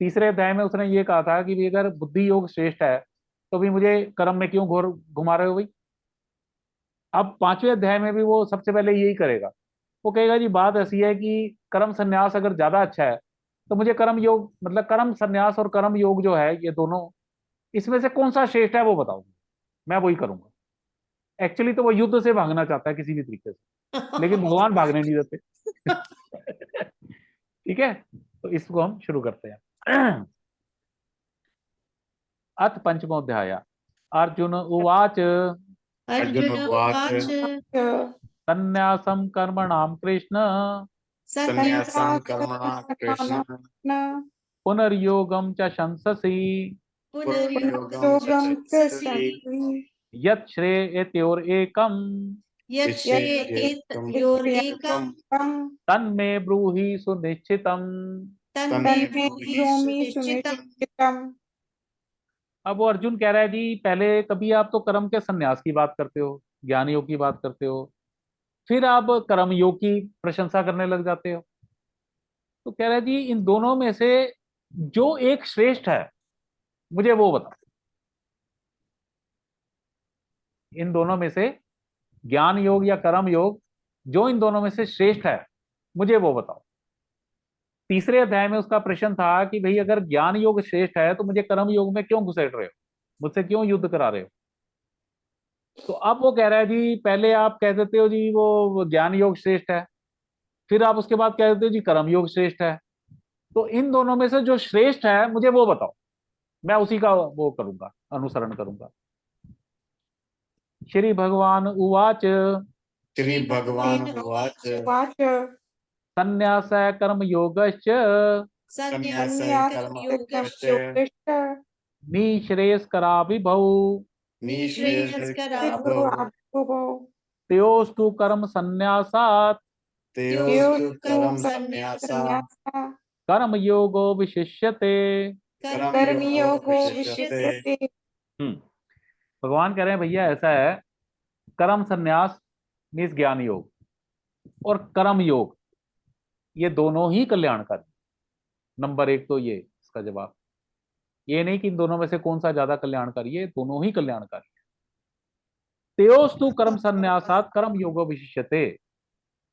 तीसरे अध्याय में उसने ये कहा था कि भी अगर बुद्धि योग श्रेष्ठ है तो भी मुझे कर्म में क्यों घोर घुमा रहे हो भाई। अब 5वें अध्याय में भी वो सबसे पहले यही करेगा। वो कहेगा जी बात ऐसी है कि कर्म संन्यास अगर ज्यादा अच्छा है तो मुझे कर्म योग, मतलब कर्म संन्यास और कर्म योग जो है ये दोनों, इसमें से कौन सा श्रेष्ठ है वो बताओ, मैं वही करूंगा। एक्चुअली तो वो युद्ध से भागना चाहता है किसी भी तरीके से, लेकिन भगवान भागने नहीं देते। ठीक है, तो इसको हम शुरू करते हैं। अथ पंचमोऽध्याय। अर्जुन उवाच अर्जुन उवाच संन्यासं कर्मणां कृष्ण संन्यासं कर्मणां कृष्ण पुनर्योगं च शंससि पुनर्योगं च पुनर्योगं चेष्टसि यत् श्रेयस्योरेकम् यश्रेयेत्योरेकं तन्मे ब्रूहि सुनिश्चितम्। तन्मे ब्रूहि सुनिश्चितम्। सुनिश्चितम्। अब वो अर्जुन कह रहा है जी पहले कभी आप तो कर्म के संन्यास की बात करते हो, ज्ञान योग की बात करते हो, फिर आप कर्म योग की प्रशंसा करने लग जाते हो। तो कह रहा है जी इन दोनों में से जो एक श्रेष्ठ है मुझे वो बताओ। इन दोनों में से ज्ञान योग या कर्म योग, जो इन दोनों में से श्रेष्ठ है मुझे वो बताओ। तीसरे अध्याय में उसका प्रश्न था कि भाई अगर ज्ञान योग श्रेष्ठ है तो मुझे कर्म योग में क्यों घुसेड़ रहे हो, मुझसे क्यों युद्ध करा रहे हो। तो अब वो कह रहा है जी पहले आप कह देते हो जी वो ज्ञान योग श्रेष्ठ है, फिर आप उसके बाद कह देते हो जी कर्म योग श्रेष्ठ है। तो इन दोनों में से जो श्रेष्ठ है मुझे वो बताओ, मैं उसी का वो करूंगा, अनुसरण करूंगा। श्री भगवान उवाच श्री भगवान उवाच वाच संन्यास कर्म योगश्च संन्यास कर्मयोगश्च योगश्च निःश्रेयस्करा विभौ निःश्रेयस्करावुः तयोस्तु कर्म संन्यासात् तयोस्तु कर्म संन्यासात् कर्म योगो विशिष्यते। कर्मयोगो विशिष्यते। विशिष्यते। भगवान कह रहे हैं भैया ऐसा है, कर्म संन्यास मीन्स ज्ञान योग और कर्म योग ये दोनों ही कल्याणकारी। नंबर 1 तो ये इसका जवाब, ये नहीं कि इन दोनों में से कौन सा ज्यादा कल्याणकारी है, दोनों ही कल्याणकारी है। तयोस्तु कर्म संन्यासात् कर्म योगो विशिष्यते।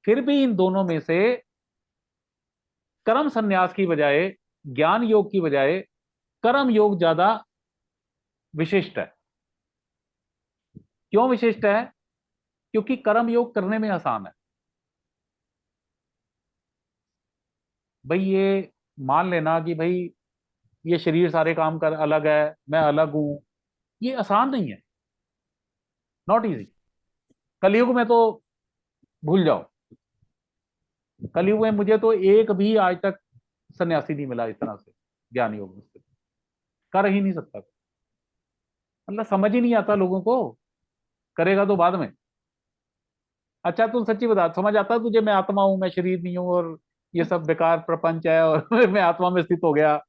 फिर भी इन दोनों में से कर्म संन्यास की बजाय, ज्ञान योग की बजाय कर्म योग ज्यादा विशिष्ट है। क्यों विशिष्ट है? क्योंकि कर्म योग करने में आसान है। भाई ये मान लेना कि भाई ये शरीर सारे काम कर अलग है, मैं अलग हूं, ये आसान नहीं है, नॉट इजी। कलयुग में तो भूल जाओ, कलयुग में मुझे तो एक भी आज तक सन्यासी नहीं मिला इस तरह से ज्ञान योग में कर ही नहीं सकता। मतलब समझ ही नहीं आता लोगों को, करेगा तो बाद में। अच्छा तू सच्ची बता, समझ आता तुझे मैं आत्मा हूं, मैं शरीर नहीं हूं और ये सब बेकार प्रपंच है और मैं आत्मा में स्थित हो गया,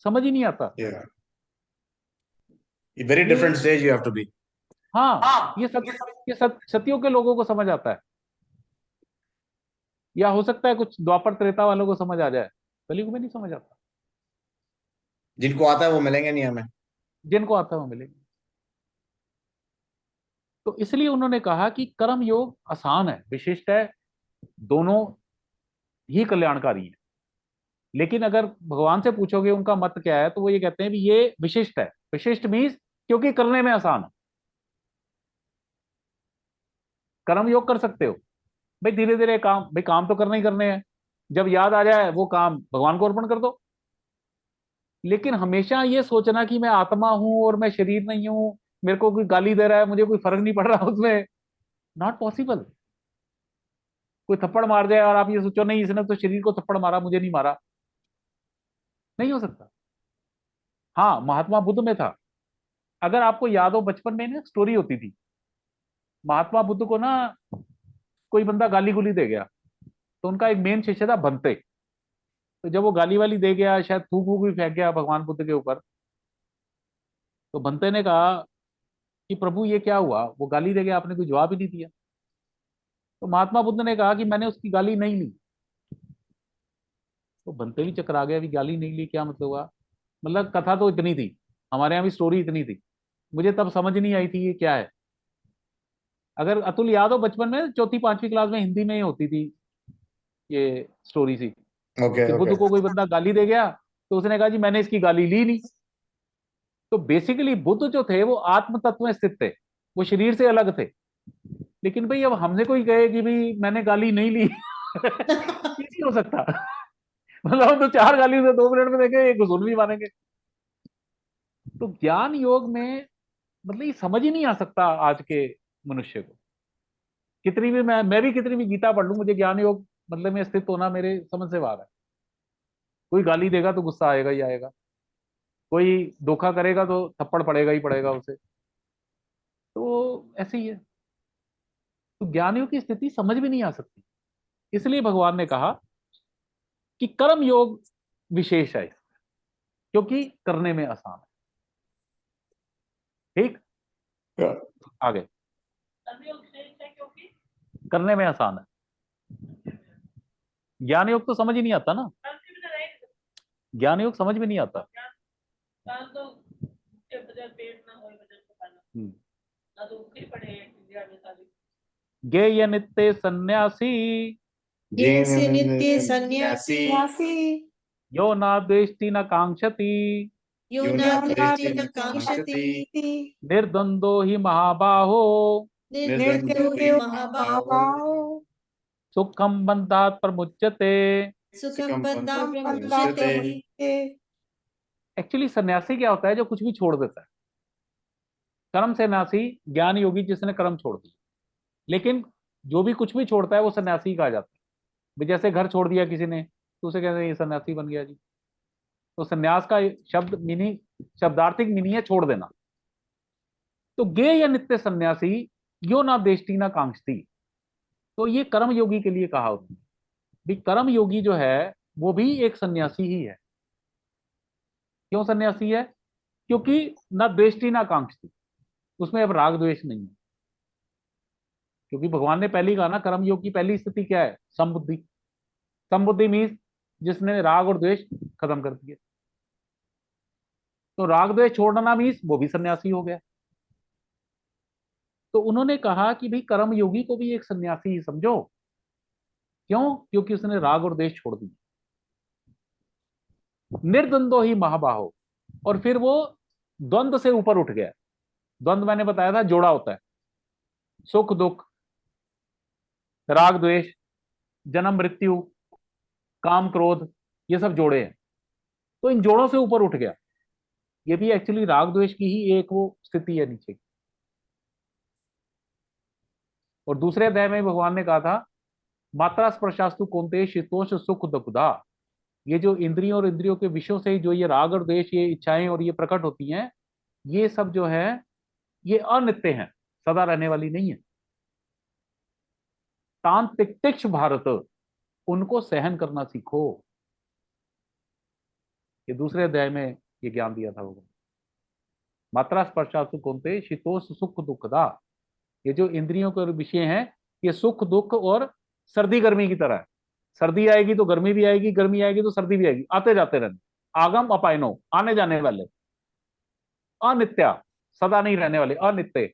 समझ ही नहीं आता। Yeah. A very different stage you have to be. हाँ ये सतियों के लोगों को समझ आता है, या हो सकता है कुछ द्वापर त्रेता वालों को समझ आ जाए, कलयुग में नहीं समझ आता। जिनको आता है वो मिलेंगे नहीं हमें। जिनको आता है वो मिलेंगे। तो इसलिए उन्होंने कहा कि कर्म योग आसान है, विशिष्ट है, दोनों ही कल्याणकारी है। लेकिन अगर भगवान से पूछोगे उनका मत क्या है तो वो ये कहते हैं भी ये विशिष्ट है। विशिष्ट मीन्स क्योंकि करने में आसान है, कर्म योग कर सकते हो भाई धीरे धीरे काम, भाई काम तो करने ही करने हैं, जब याद आ जाए वो काम भगवान को अर्पण कर दो। लेकिन हमेशा ये सोचना कि मैं आत्मा हूं और मैं शरीर नहीं हूं, मेरे को कोई गाली दे रहा है मुझे कोई फर्क नहीं पड़ रहा उसमें, नॉट पॉसिबल। कोई थप्पड़ मार जाए और आप ये सोचो नहीं इसने तो शरीर को थप्पड़ मारा मुझे नहीं मारा, नहीं हो सकता। हाँ, महात्मा बुद्ध में था। अगर आपको याद हो बचपन में ना स्टोरी होती थी, महात्मा बुद्ध को ना कोई बंदा गाली गुली दे गया, तो उनका एक मेन शिष्य था भंते। तो जब वो गाली वाली दे गया, शायद थूक वूक भी फेंक गया भगवान बुद्ध के ऊपर, तो भंते ने कहा कि प्रभु ये क्या हुआ, वो गाली दे गया आपने कोई जवाब ही नहीं दिया। तो महात्मा बुद्ध ने कहा कि मैंने उसकी गाली नहीं ली। तो भंते भी चकरा गया, अभी गाली नहीं ली क्या मतलब हुआ। मतलब कथा तो इतनी थी, हमारे यहाँ भी स्टोरी इतनी थी, मुझे तब समझ नहीं आई थी ये क्या है। अगर अतुल याद हो बचपन में चौथी पांचवी क्लास में हिंदी में ही होती थी ये स्टोरी सी, ओके कि बुद्ध ओके। को कोई बंदा गाली दे गया तो उसने कहा जी मैंने इसकी गाली ली नहीं। तो बेसिकली बुद्ध जो थे वो आत्म तत्व में स्थित थे, वो शरीर से अलग थे। लेकिन भाई अब हमसे कोई कहे कि भाई मैंने गाली नहीं ली ये नहीं हो सकता। मतलब हम तो चार गाली से 2 मिनट में देखे एक सुन भी मानेंगे। तो ज्ञान योग में मतलब ये समझ ही नहीं आ सकता आज के मनुष्य को। कितनी भी मैं भी कितनी भी गीता पढ़ लूं, मुझे ज्ञान योग मतलब में स्थित होना मेरे समझ से बाहर है। कोई गाली देगा तो गुस्सा आएगा ही आएगा, कोई धोखा करेगा तो थप्पड़ पड़ेगा ही पड़ेगा उसे। तो ऐसे ही है। तो ज्ञानियों की स्थिति समझ भी नहीं आ सकती। इसलिए भगवान ने कहा कि कर्म योग विशेष है, क्योंकि करने में आसान है। ठीक, आगे करने में आसान है। ज्ञान योग तो समझ ही नहीं आता ना, ज्ञान योग समझ में नहीं आता। ज्ञेय नित्य सन्यासी जैसे नित्य सन्यासी न्यासी यो ना द्वेष्टि न कांक्षति यो यो न न दृष्टि न दृष्टि न कांक्षति निर्द्वंदो ही महाबाहो निर्दयो हि महाभावो सुखम बंधात प्रमुच्यते। सुखम बंधा हम प्रमुच्यते। एक्चुअली सन्यासी क्या होता है, जो कुछ भी छोड़ देता है। कर्म सन्यासी ज्ञान योगी जिसने कर्म छोड़ दिया। लेकिन जो भी कुछ भी छोड़ता है वो सन्यासी कहा जाता है। भी जैसे घर छोड़ दिया किसी ने तो उसे कहते हैं ये सन्यासी बन गया जी। तो सन्यास का शब्द मीनिंग, शब्दार्थिक मीनिंग है छोड़ देना। तो गे या नित्य सन्यासी यो ना देष्टि ना कांक्षती, तो ये कर्म योगी के लिए कहा उसने। भी कर्म योगी जो है वो भी एक सन्यासी ही है। क्यों सन्यासी है? क्योंकि ना द्वेष्टि ना कांक्षती, उसमें अब राग द्वेष नहीं है। क्योंकि भगवान ने पहले ही कहा ना, कर्म योग की पहली स्थिति क्या है? समबुद्धि। समबुद्धि मीन्स जिसने राग और द्वेष खत्म कर दिए। तो राग द्वेष छोड़ना मीन्स वो भी सन्यासी हो गया। तो उन्होंने कहा कि भाई कर्म योगी को भी एक सन्यासी ही समझो। क्यों? क्योंकि उसने राग और द्वेष छोड़ दिया। निर्द्वंदो ही महाबाहो, और फिर वो द्वंद्व से ऊपर उठ गया। द्वंद्व मैंने बताया था जोड़ा होता है, सुख दुख, राग द्वेष, जन्म मृत्यु, काम क्रोध, ये सब जोड़े हैं। तो इन जोड़ों से ऊपर उठ गया। ये भी एक्चुअली राग द्वेष की ही एक वो स्थिति है नीचे की। और दूसरे अध्याय में भगवान ने कहा था मात्रा स्पर्शास्तु कौन्तेय शीतोष सुख दुखदा। ये जो इंद्रियों और इंद्रियों के विषयों से जो ये राग और द्वेष, ये इच्छाएं और ये प्रकट होती हैं, ये सब जो है ये अनित्य हैं, सदा रहने वाली नहीं है। तांत्रिक भारत, उनको सहन करना सीखो। ये दूसरे अध्याय में ये ज्ञान दिया था भगवान। मात्रा स्पर्शास्तु कौन्तेय शीतोष सुख दुखदा। ये जो इंद्रियों के विषय हैं ये सुख दुख और सर्दी गर्मी की तरह है। सर्दी आएगी तो गर्मी भी आएगी, गर्मी आएगी तो सर्दी भी आएगी, आते जाते रहने। आगम अपायनो, आने जाने वाले। अनित्या, सदा नहीं रहने वाले, अनित्य।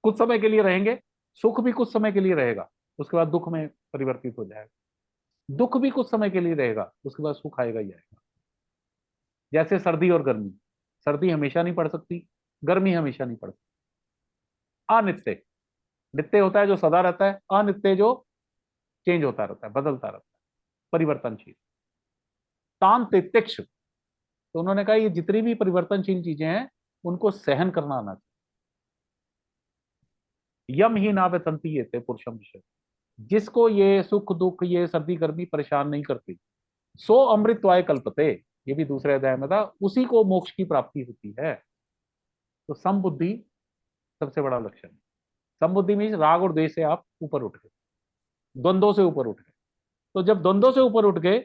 कुछ समय के लिए रहेंगे, सुख भी कुछ समय के लिए रहेगा, उसके बाद दुख में परिवर्तित हो जाएगा। दुख भी कुछ समय के लिए रहेगा, उसके बाद सुख आएगा ही आएगा। जैसे सर्दी और गर्मी, सर्दी हमेशा नहीं पड़ सकती, गर्मी हमेशा नहीं पड़ सकती, अनित्य। नित्य होता है जो सदा रहता है, अनित्य जो चेंज होता रहता है, बदलता रहता है, परिवर्तनशील। तान तितिक्ष, तो उन्होंने कहा ये जितनी भी परिवर्तनशील चीजें हैं उनको सहन करना आना चाहिए। यम ही ना वेतंती ये थे पुरुषम विषय, जिसको ये सुख दुख, ये सर्दी गर्मी परेशान नहीं करती, सो अमृतवाय कल्पते, ये भी दूसरे अध्याय में था, उसी को मोक्ष की प्राप्ति होती है। तो समबुद्धि सबसे बड़ा लक्षण है। समबुद्धि मीन्स राग और द्वेष से आप ऊपर उठ गए, द्वंद्वों से ऊपर उठ गए। तो जब द्वंद्वों से ऊपर उठ गए,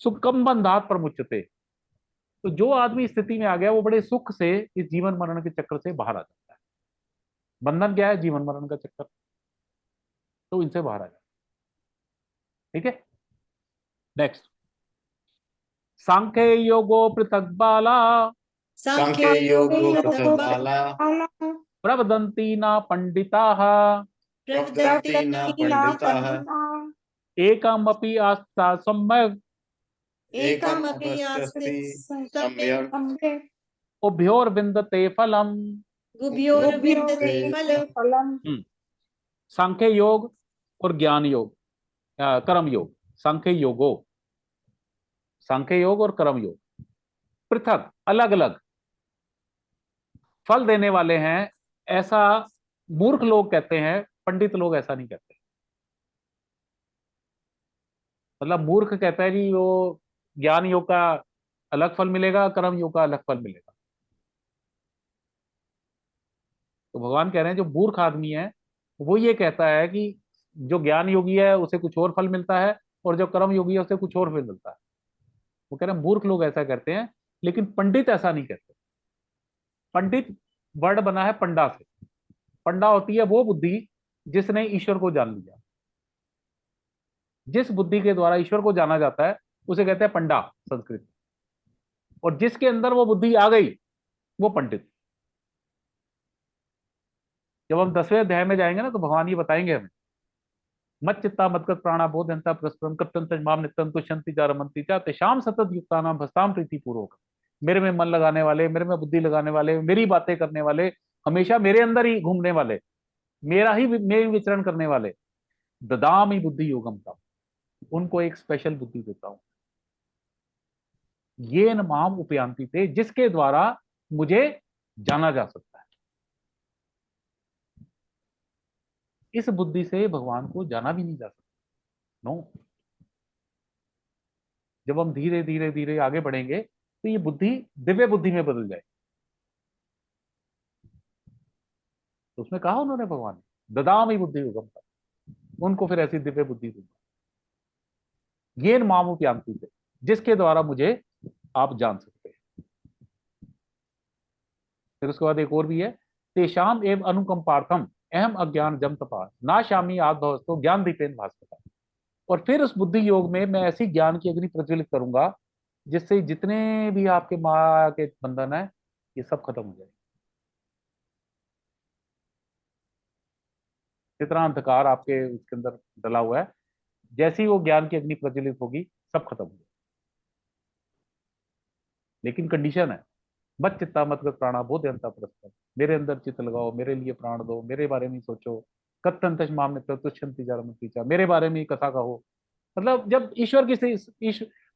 सुखम बंधात प्रमुच्यते, तो जो आदमी इस स्थिति में आ गया वो बड़े सुख से इस जीवन मरण के चक्र से बाहर आ जाता है। बंधन क्या है? जीवन मरण का चक्कर, तो इनसे बाहर आ जाता है। ठीक है, नेक्स्ट। सांख्य योगो पृथक बाला, सांख्य योगो पृथक बाला, प्रवदन्ति न पंडिता, प्रवदन्ति न पंडिताः, एकमपि आस्था सम्यक्, एकमपि आस्ते सम्यक् उभयोर्विन्दते फलम्। गुभ्योर्विन्दते फलम्। सांख्य योग और ज्ञान योग, कर्म योग, सांख्य योगो, सांख्य योग और कर्म योग पृथक, अलग अलग फल देने वाले हैं, ऐसा मूर्ख लोग कहते हैं, पंडित लोग ऐसा नहीं कहते। मतलब मूर्ख कहता है जी वो ज्ञान योग का अलग फल मिलेगा, कर्म योग का अलग फल मिलेगा। तो भगवान कह रहे हैं जो मूर्ख आदमी है वो ये कहता है कि जो ज्ञान योगी है उसे कुछ और फल मिलता है, और जो कर्म योगी है उसे कुछ और फल मिलता है। वो कह रहे हैं मूर्ख लोग ऐसा करते हैं, लेकिन पंडित ऐसा नहीं कहते। पंडित वर्ड बना है पंडा से। पंडा होती है वो बुद्धि जिसने ईश्वर को जान लिया। जिस बुद्धि के द्वारा ईश्वर को जाना जाता है उसे कहते हैं पंडा संस्कृत में, और जिसके अंदर वो बुद्धि आ गई वो पंडित। जब हम 10वें अध्याय में जाएंगे ना तो भगवान ये बताएंगे हमें, मत चित्ता मदगत प्राणा बोधंता परस्परम कप्तंत माम नित्यं तुष्यन्ति च रमन्ति च तेषां सतत युक्तानां भस्तां प्रीति पूर्वक। मेरे में मन लगाने वाले, मेरे में बुद्धि लगाने वाले, मेरी बातें करने वाले, हमेशा मेरे अंदर ही घूमने वाले, मेरी विचरण करने वाले, ददामि बुद्धि योगम का, उनको एक स्पेशल बुद्धि देता हूं। ये न माम उपयांति थे, जिसके द्वारा मुझे जाना जा सकता है। इस बुद्धि से भगवान को जाना भी नहीं जा सकता। नो, जब हम धीरे धीरे धीरे आगे बढ़ेंगे तो ये बुद्धि दिव्य बुद्धि में बदल जाए। तो उसमें कहा उन्होंने, भगवान ने ददामि बुद्धि युगम का, उनको फिर ऐसी दिव्य बुद्धि दूंगा। ये माम उपयांति थे, जिसके द्वारा मुझे आप जान सकते हैं। फिर उसके बाद एक और भी है, तेषाम एवं अनुकंपार्थम अहम अज्ञान जम तपा नाशामी आत्मवस्तु ज्ञान दीपेन भास्कर। और फिर उस बुद्धि योग में मैं ऐसी ज्ञान की अग्नि प्रज्वलित करूंगा जिससे जितने भी आपके माया के बंधन है ये सब खत्म हो जाए। जितना अंधकार आपके उसके अंदर डला हुआ है, जैसी वो ज्ञान की अग्नि प्रज्वलित होगी सब खत्म हो जाए। लेकिन कंडीशन है, मत चित्ता मतगत प्राणा बोधयंता परस्पर, मेरे अंदर चित्त लगाओ, मेरे लिए प्राण दो, मेरे बारे में सोचो, कत्तंतश माम नित्य तुष्यन्ति जारमन्ति च, मेरे बारे में ही कथा कहो। मतलब जब ईश्वर की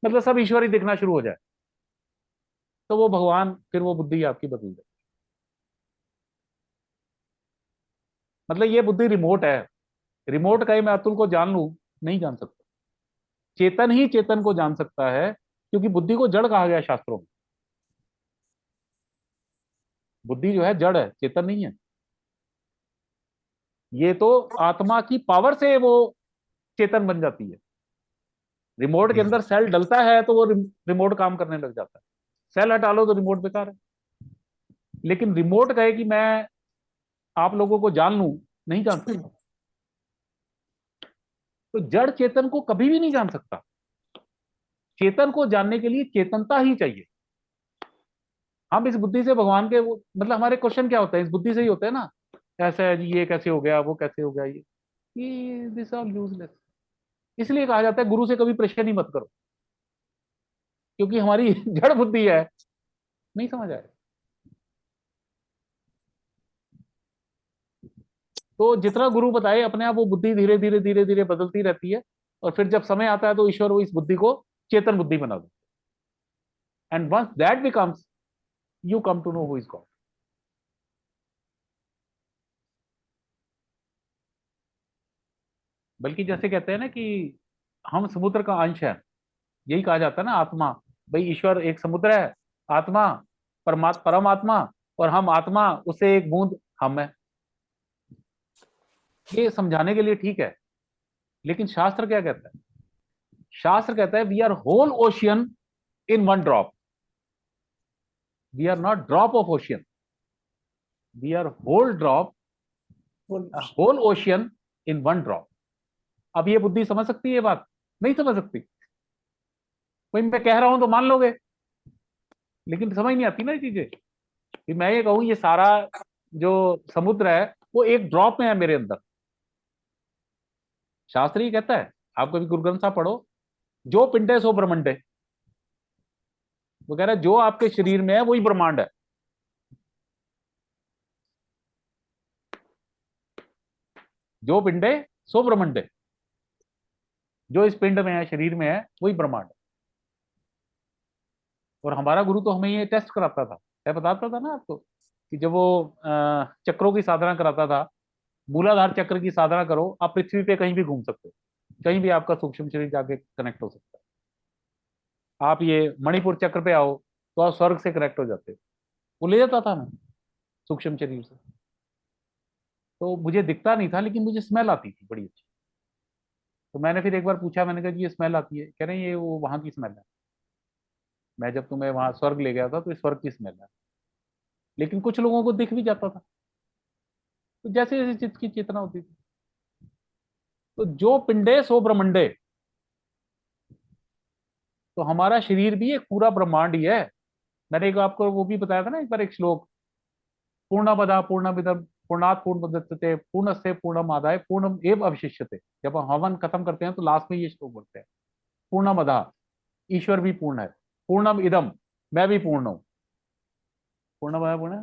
मतलब सब ईश्वर ही दिखना शुरू हो जाए तो वो भगवान फिर वो बुद्धि आपकी बदल जाए। मतलब ये बुद्धि रिमोट है, रिमोट का ही मैं अतुल को जान लूं, नहीं जान सकता। चेतन ही चेतन को जान सकता है, क्योंकि बुद्धि को जड़ कहा गया शास्त्रों में। बुद्धि जो है जड़ है, चेतन नहीं है। ये तो आत्मा की पावर से वो चेतन बन जाती है। रिमोट के अंदर सेल डलता है तो वो रिमोट काम करने लग जाता है। सेल हटा लो तो रिमोट बेकार है। लेकिन रिमोट कहे कि मैं आप लोगों को जान लूं, नहीं जान सकता। तो जड़ चेतन को कभी भी नहीं जान सकता। चेतन को जानने के लिए चेतनता ही चाहिए। हम इस बुद्धि से भगवान के मतलब हमारे क्वेश्चन क्या होता है, इस बुद्धि से ही होते हैं ना, ऐसा है जी, ये कैसे हो गया, वो कैसे हो गया, ये दिस ऑल यूजलेस। इसलिए कहा जाता है गुरु से कभी प्रश्न ही मत करो, क्योंकि हमारी जड़ बुद्धि है, नहीं समझ आए। तो जितना गुरु बताए अपने आप वो बुद्धि धीरे धीरे धीरे धीरे बदलती रहती है, और फिर जब समय आता है तो ईश्वर वो इस बुद्धि को चेतन बुद्धि बना देते, and once that becomes, you come to know who is God. बल्कि जैसे कहते हैं ना कि हम समुद्र का अंश है, यही कहा जाता है ना, आत्मा, भाई ईश्वर एक समुद्र है, आत्मा परमात्मा, और हम आत्मा, उससे एक बूंद हम है। ये समझाने के लिए ठीक है, लेकिन शास्त्र क्या कहता है? शास्त्र कहता है we are whole ocean in one drop, we are not drop of ocean, we are whole drop, whole ocean in one drop. अब ये बुद्धि समझ सकती है ये बात? नहीं समझ सकती। भाई मैं कह रहा हूं तो मान लोगे, लेकिन समझ नहीं आती ना ये चीजें, कि मैं ये कहूं ये सारा जो समुद्र है वो एक ड्रॉप में है मेरे अंदर। शास्त्र ही कहता है, आप कभी गुरु ग्रंथ साहब पढ़ो, जो पिंडे सो ब्रह्मंडे, वो कह रहा है जो आपके शरीर में है वही ब्रह्मांड है। जो पिंडे सो ब्रह्मंडे, जो इस पिंड में है, शरीर में है, वही ब्रह्मांड है। और हमारा गुरु तो हमें ये टेस्ट कराता था, मैं बताता था ना आपको, कि जब वो चक्रों की साधना कराता था, मूलाधार चक्र की साधना करो, आप पृथ्वी पे कहीं भी घूम सकते हो, कहीं भी आपका सूक्ष्म शरीर जाके कनेक्ट हो सकता है। आप ये मणिपुर चक्र पे आओ तो आप स्वर्ग से कनेक्ट हो जाते हो। वो ले जाता था मैं सूक्ष्म शरीर से, तो मुझे दिखता नहीं था, लेकिन मुझे स्मेल आती थी बड़ी अच्छी। तो मैंने फिर एक बार पूछा, मैंने कहा जी ये स्मेल आती है, कह रहे हैं ये वो वहां की स्मेल है, मैं जब तुम्हें वहां स्वर्ग ले गया था तो इस स्वर्ग की स्मेल है। लेकिन कुछ लोगों को दिख भी जाता था, तो जैसे जैसे चित्त की चेतना होती थी। तो जो पिंडे सो ब्रह्मंडे, तो हमारा शरीर भी एक पूरा ब्रह्मांड ही है। मैंने एक आपको वो भी बताया था ना एक बार, एक श्लोक, पूर्णमदः पूर्णमिदं पूर्णात् पूर्णमुदच्यते पूर्णस्य पूर्णमादाय पूर्णम एव अवशिष्यते। जब हम हवन खत्म करते हैं तो लास्ट में ये श्लोक बोलते हैं, पूर्णमदः, ईश्वर भी पूर्ण है, पूर्णम इदम, मैं भी पूर्ण हूं, पूर्णमदः पूर्ण,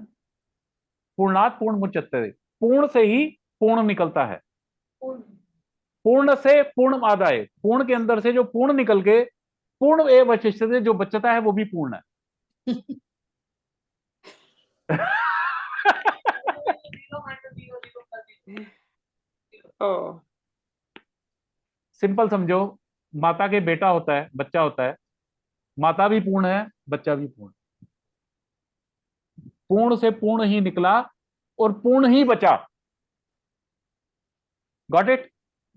पूर्णात् पूर्ण मुच्यते, पूर्ण से ही पूर्ण निकलता है, पूर्ण से पूर्ण आदाय, पूर्ण के अंदर से जो पूर्ण निकल के पूर्ण एव अवशिष्यते, जो बचता है वो भी पूर्ण है। ओ, सिंपल समझो, माता के बेटा होता है, बच्चा होता है, माता भी पूर्ण है, बच्चा भी पूर्ण, पूर्ण से पूर्ण ही निकला और पूर्ण ही बचा। Got it?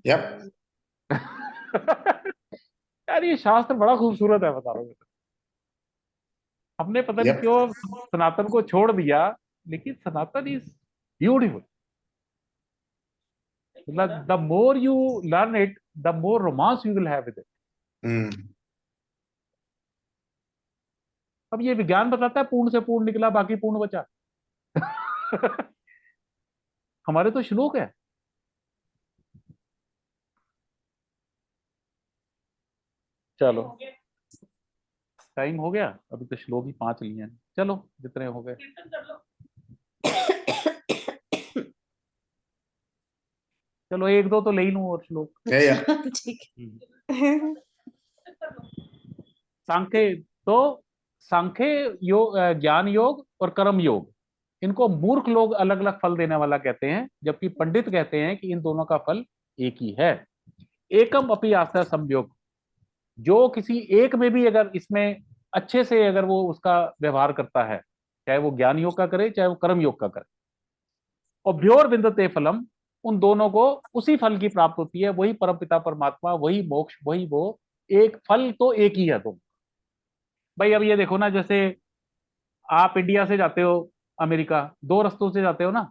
Yep. यार ये शास्त्र बड़ा खूबसूरत है, बता रहा हूँ। हमने पता नहीं Yep. क्यों सनातन को छोड़ दिया, लेकिन सनातन इज ब्यूटीफुल। मतलब the more you learn it, the more romance you will have with it. Mm. अब ये विज्ञान बताता है पूर्ण से पूर्ण निकला, बाकी पूर्ण बचा। हमारे तो श्लोक है। चलो टाइम हो गया, अभी तो श्लोक ही 5 लिए हैं, चलो जितने हो गए। चलो एक दो तो ले ही लूं और श्लोक। Yeah, yeah. ठीक सांख्य, तो सांख्य योग, ज्ञान योग और कर्म योग, इनको मूर्ख लोग अलग अलग फल देने वाला कहते हैं, जबकि पंडित कहते हैं कि इन दोनों का फल एक ही है। एकम अपि आस्था संयोग, जो किसी एक में भी अगर इसमें अच्छे से अगर वो उसका व्यवहार करता है, चाहे वो ज्ञान योग का करे चाहे वो कर्म योग का करे, और भ्योर विंदते फलम, उन दोनों को उसी फल की प्राप्त होती है, वही परमपिता परमात्मा, वही मोक्ष, वही वो, एक फल तो एक ही है। तुम भाई अब ये देखो ना, जैसे आप इंडिया से जाते हो अमेरिका, दो रास्तों से जाते हो ना,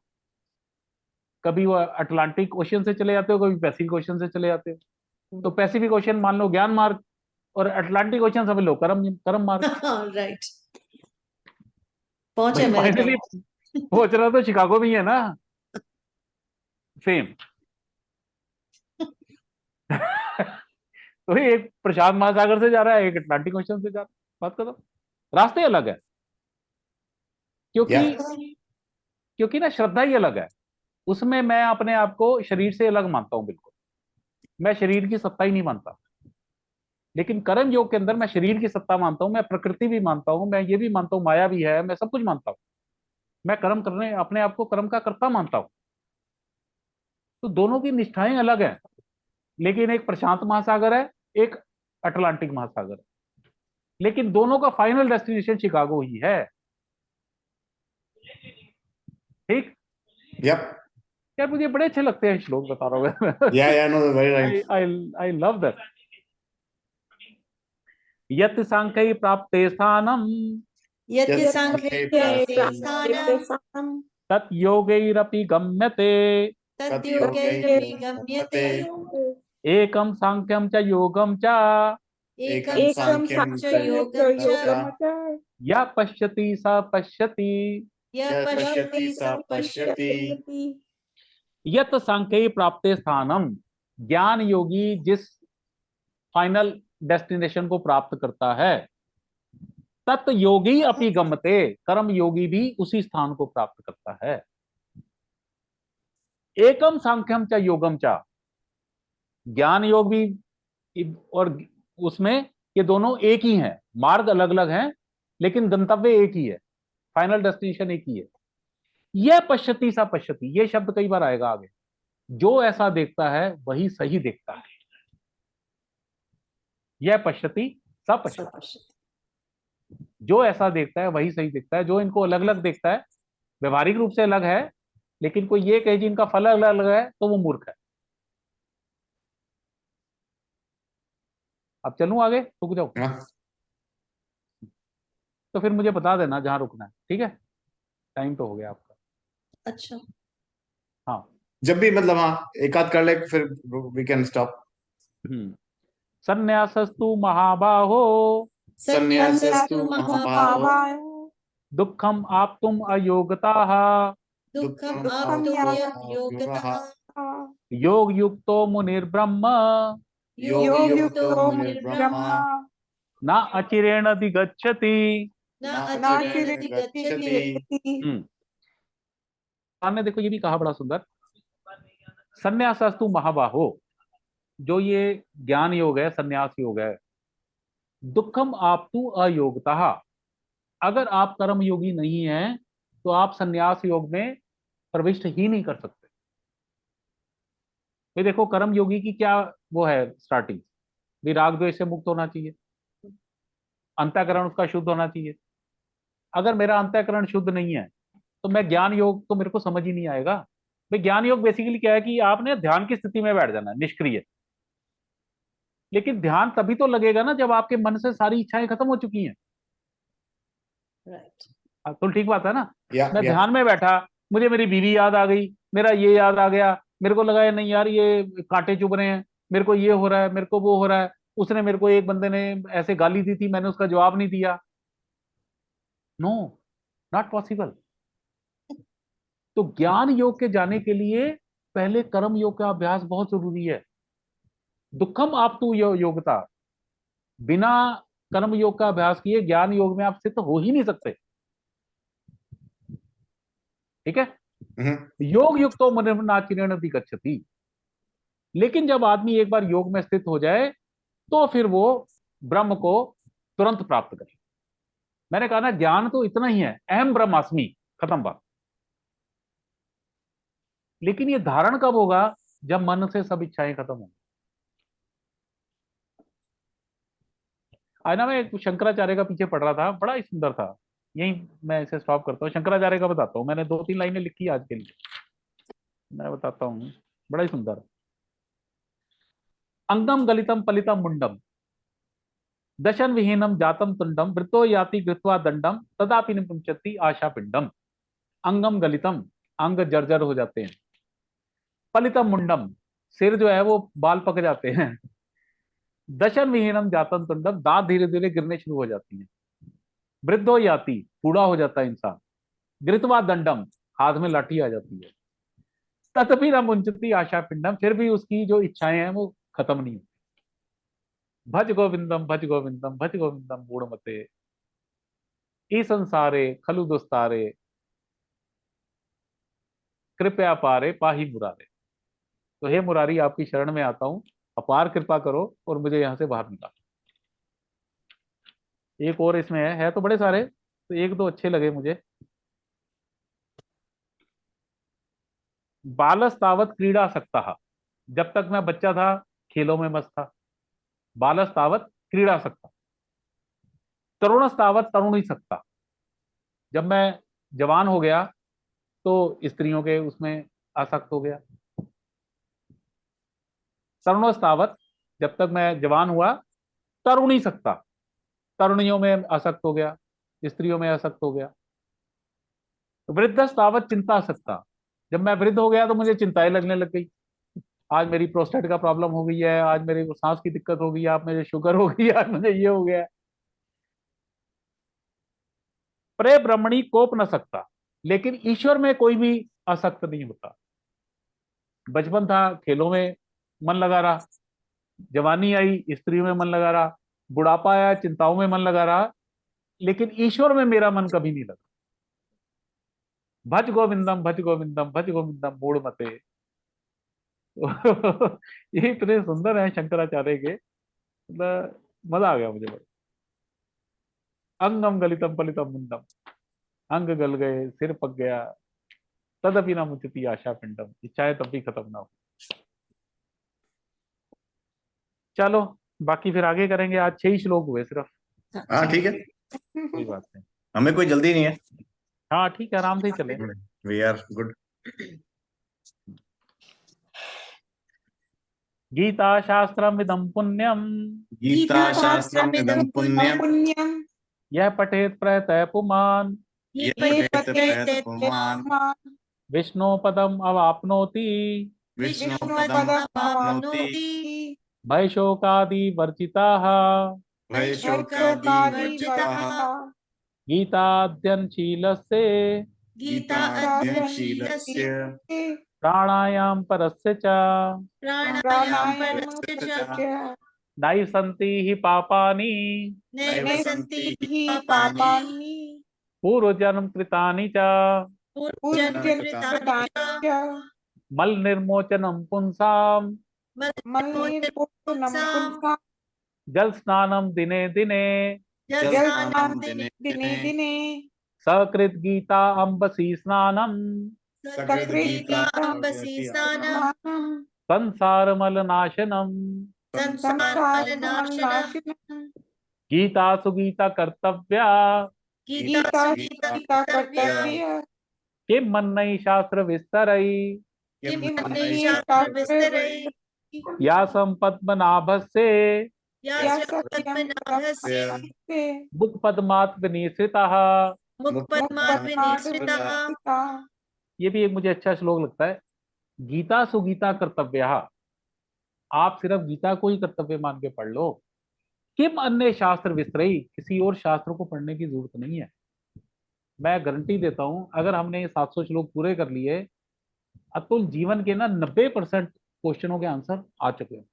कभी वो अटलांटिक ओशियन से चले जाते हो, कभी पैसिफिक ओशियन से चले जाते हो। तो पैसिफिक ओशियन मान लो ज्ञान मार्ग, और अटलांटिक ओशियन समझ लो कर्म कर्म मार्ग। राइट, पहुंचे भाई अमेरिका। फाइनली पहुंच रहा तो शिकागो में ही है ना, सेम। तो एक प्रशांत महासागर से जा रहा है, एक अटलांटिक ओशन से जा रहा है, बात करो, रास्ते अलग है, क्योंकि Yeah. क्योंकि ना श्रद्धा ही अलग है। उसमें मैं अपने आप को शरीर से अलग मानता हूं, बिल्कुल मैं शरीर की सत्ता ही नहीं मानता। लेकिन कर्म योग के अंदर मैं शरीर की सत्ता मानता हूं, मैं प्रकृति भी मानता हूं, मैं ये भी मानता हूं माया भी है, मैं सब कुछ मानता हूं। मैं कर्म करने अपने आप को कर्म का कर्ता मानता हूं। तो दोनों की निष्ठाएं अलग हैं, लेकिन एक प्रशांत महासागर है, एक अटलांटिक महासागर है, लेकिन दोनों का फाइनल डेस्टिनेशन शिकागो ही है। ठीक। Yep. यार मुझे बड़े अच्छे लगते हैं श्लोक, बता रहा हूँ मैं। Yeah, no, very right. I love that. यत् सांख्यै प्राप्ते स्थानम यत् Yes, सांख्ये okay, प्राप्ते प्राप्ते स्थानं तत् योगैरपि गम्यते। तद्योगैरपि गम्यते एकम सांख्यम च योगम च एकं एकं सांख्यं च सांख्यं योगं च योगमच या पश्यति स पश्यति। यः यः पश्यति पश्यति स स पश्यति। पश्यति। यत् सांख्यै प्राप्ते स्थानम, ज्ञान योगी जिस फाइनल डेस्टिनेशन को प्राप्त करता है, तत् योगी अपि गम्यते, कर्म योगी भी उसी स्थान को प्राप्त करता है। एकम सांख्यम च योगम च, ज्ञान योग भी और उसमें ये दोनों एक ही हैं, मार्ग अलग अलग हैं, लेकिन गंतव्य एक ही है, फाइनल डेस्टिनेशन एक ही है। यह पश्यति सा पश्यति, ये शब्द कई बार आएगा आगे। जो ऐसा देखता है वही सही देखता है। यह पश्यति सा पश्यति, जो ऐसा देखता है वही सही देखता है। जो इनको अलग अलग देखता है, व्यवहारिक रूप से अलग है, लेकिन कोई ये कहे जी इनका फल अलग अलग है, तो वो मूर्ख है। अब चलूं आगे, रुक जाओ। हाँ, तो फिर मुझे बता देना जहां रुकना है, ठीक है? टाइम तो हो गया आपका। अच्छा, हाँ। जब भी मतलब हाँ एक आध कर ले फिर वी कैन स्टॉप। संन्यासस्तु महाबाहो संन्यासस्तु संन्यासस्तु महाभावो महाभावो दुःखम आप्तुम अयोग्यताः दुःखम् दुःखं आप्तुं योगः योगतः योग युक्तो मुनिर्ब्रह्म योगयुक्तो योगयुक्तो मुनिर्ब्रह्मा ब्रह्मा न अचिरेण अधिगच्छति। न नाचिरेण अचिरेण नाचिरेति गच्छति। गच्छति। आपने देखो ये भी कहा बड़ा सुंदर, संन्यासस्तु महाबाहो, जो ये ज्ञान योग है, संन्यास योग है। दुखम आप्तु अयोग्यता, अगर आप कर्म योगी नहीं हैं तो आप संन्यास योग में प्रविष्ट ही नहीं कर सकते। भाई देखो, कर्म योगी की क्या वो है स्टार्टिंग, विराग द्वेष से मुक्त होना चाहिए, अंतःकरण उसका शुद्ध होना चाहिए। अगर मेरा अंतःकरण शुद्ध नहीं है तो मैं ज्ञान योग तो मेरे को समझ ही नहीं आएगा। भाई ज्ञान योग बेसिकली क्या है कि आपने ध्यान की स्थिति में बैठ जाना है, निष्क्रिय। लेकिन ध्यान तभी तो लगेगा ना जब आपके मन से सारी इच्छाएं खत्म हो चुकी हैं। राइट। तो ठीक बात है ना। या मैं ध्यान में बैठा, मुझे मेरी बीवी याद आ गई, मेरा ये याद आ गया, मेरे को लगा नहीं यार ये कांटे चुभ रहे हैं, मेरे को ये हो रहा है, मेरे को वो हो रहा है, उसने मेरे को एक बंदे ने ऐसे गाली दी थी, मैंने उसका जवाब नहीं दिया। No, not possible. तो ज्ञान योग के जाने के लिए पहले कर्म योग का अभ्यास बहुत जरूरी है। दुखम आप तू योग्यता, बिना कर्म योग का अभ्यास किए ज्ञान योग में आप स्थित हो ही नहीं सकते। ठीक है? योग युक्तो मुनिर्नाचिरेण अधिगच्छति। लेकिन जब आदमी एक बार योग में स्थित हो जाए तो फिर वो ब्रह्म को तुरंत प्राप्त करे। मैंने कहा ना, ज्ञान तो इतना ही है, अहम ब्रह्मास्मि, खत्म बात। लेकिन ये धारण कब होगा? जब मन से सब इच्छाएं खत्म होंगी। आज ना मैं एक शंकराचार्य का पीछे पढ़ रहा था, बड़ा ही सुंदर था। यही मैं इसे स्टॉप करता हूँ, शंकराचार्य का बताता हूँ। मैंने 2-3 लाइनें लिखी आज के लिए, मैं बताता हूँ, बड़ा ही सुंदर। अंगम गलितम पलितम मुंडम दशन विहीनम जातम तुंडम वृतो याति कृत्वा दंडम तदापि न पुंचति आशा पिंडम। अंगम गलितम, अंग जर्जर हो जाते हैं। पलितम मुंडम, सिर जो है वो बाल पक जाते हैं। दशन विहीनम जातम तुंडम, दांत धीरे धीरे गिरने शुरू हो जाती हैं। वृद्धो याति, बूढ़ा हो जाता है इंसान। गृत्वा दंडम, हाथ में लाठी आ जाती है। तथापि न मुंचति आशा पिंडम, फिर भी उसकी जो इच्छाएं हैं वो खत्म नहीं होती। भज गोविंदम भज गोविंदम भज गोविंदम मूढ़मते ई संसारे खलु दुस्तारे कृपया पारे पाही मुरारे। तो हे मुरारी, आपकी शरण में आता हूं, अपार कृपा करो और मुझे यहां से बाहर निकालो। एक और इसमें है तो बड़े सारे, तो एक दो अच्छे लगे मुझे। बालस्तावत क्रीड़ा सकता, जब तक मैं बच्चा था खेलों में मस्त था। बालस्तावत क्रीड़ा सकता, तरुणस्तावत तरुण ही सकता, जब मैं जवान हो गया तो स्त्रियों के उसमें आसक्त हो गया। तरुणस्तावत, जब तक मैं जवान हुआ तरुण ही सकता, तरुणियों में आसक्त हो गया, स्त्रियों में आसक्त हो गया। तो वृद्धस्तावत चिंता सकता, जब मैं वृद्ध हो गया तो मुझे चिंताएं लगने लग गई। आज मेरी प्रोस्टेट का प्रॉब्लम हो गई है, आज मेरी सांस की दिक्कत हो गई, आज मुझे शुगर हो गई, आज मुझे ये हो गया। प्रे ब्रह्मणी कोप न सकता, लेकिन ईश्वर में कोई भी आसक्त नहीं होता। बचपन था खेलों में मन लगा रहा, जवानी आई स्त्री में मन लगा रहा, बुढ़ापा आया चिंताओं में मन लगा रहा, लेकिन ईश्वर में मेरा मन कभी नहीं लगा। भज गोविंदम भज गोविंदम भज गोविंदम मूढ़ मते। ये इतने सुंदर है शंकराचार्य के, मतलब मजा आ गया मुझे बड़ा। अंगम गलितम पलितम मुंडम, अंग गल गए सिर पक गया, तदपि न मुचती आशा पिंडम, इच्छाएं तब भी खत्म ना हो। चलो बाकी फिर आगे करेंगे, आज 6 ही श्लोक हुए सिर्फ। हाँ ठीक है, कोई बात नहीं, हमें कोई जल्दी नहीं है। हाँ ठीक है, आराम से ही चले। We are good. गीता शास्त्रम इदम पुण्यम, गीता शास्त्रम इदं पुण्यम, पुण्यम यह पठेत प्रयतः पुमान, ये ये पठेत प्रयत पुमान्, विष्णु पदम अवाप्नोति, विष्णु विष्णु पदम पदम अवाप्नोति, अवाप्नोति भय शोकादि वर्जिताः, भय शोकादि शोकादि वर्जिताः, वर्जिताः, गीताध्ययनशीलस्य गीता अध्ययनशीलस्य प्राणायाम परस्य च प्राणायाम परस्य च च नाहि सन्ति हि पापानि नैव नैव सन्ति हि पापानि पापानि पूर्वजन्म कृतानि च पूर्वजन्म कृतानि च मल निर्मोचनम पुंसाम मलिर्भूषणं पुंसां जल स्नानम दिने दिने जलस्नानं दिने दिने सकृत गीता अम्बसी स्नानम सकृत गीता स्नानं संसार मल नाशनम संसारमलनाशनं गीता सुगीता कर्तव्या गीता गीता कर्तव्य किम मन्नई शास्त्र विस्तरई किमन्ये शास्त्रे या संपद्मनाभस्य या सत्यं तपस्ते मुख पद्मात् विनिश्रितः। मुक्तमार्गनिश्रिता ये भी एक मुझे अच्छा श्लोक लगता है। गीता सुगीता कर्तव्य, आप सिर्फ गीता को ही कर्तव्य मान के पढ़ लो। किम अन्य शास्त्र विस्तरई, किसी और शास्त्र को पढ़ने की जरूरत नहीं है। मैं गारंटी देता हूं, अगर हमने ये 700 श्लोक पूरे कर लिए, अतुल जीवन के ना 90% क्वेश्चनों के आंसर आ चुके हैं।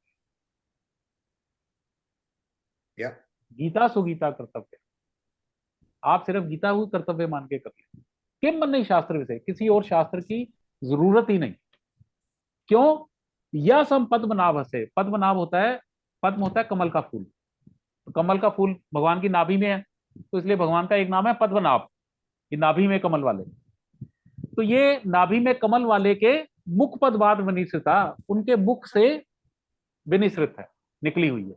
Yeah. गीता सुगीता कर्तव्य, आप सिर्फ गीता को कर्तव्य मान के कर ले। किम मन नहीं शास्त्र विषय, किसी और शास्त्र की जरूरत ही नहीं। क्यों? यह सम पद्मनाभ से, पद्मनाभ होता है, पद्म होता है कमल का फूल, तो कमल का फूल भगवान की नाभि में है, तो इसलिए भगवान का एक नाम है पद्मनाभ, ये नाभि में कमल वाले। तो ये नाभि में कमल वाले के मुख पद्माद विनिश्रिता, उनके मुख से विनिश्रित है, निकली हुई है।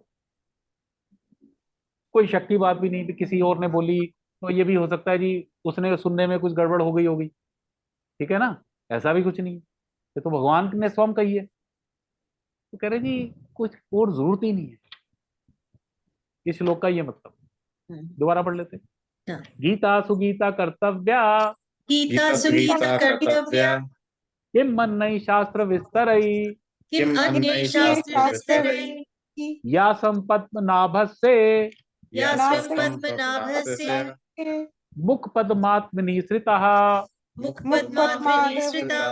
कोई शक की बात भी नहीं कि किसी और ने बोली, तो ये भी हो सकता है जी उसने सुनने में कुछ गड़बड़ हो गई होगी, ठीक है ना, ऐसा भी कुछ नहीं, ये तो भगवान ने स्वयं कही है। तो कह रहे जी कुछ और जरूरत ही नहीं है। इस श्लोक का ये मतलब, दोबारा पढ़ लेते। गीता सुगीता कर्तव्या गीता सुगीता कर्तव्या किम मन्नई शास्त्र विस्तरई किम अन्यै शास्त्रे विस्तरई या संपद्मनाभस्य पद्मनाभस्य मुख पद्मात्मनिसृतः मुक्तमार्गनिश्रिता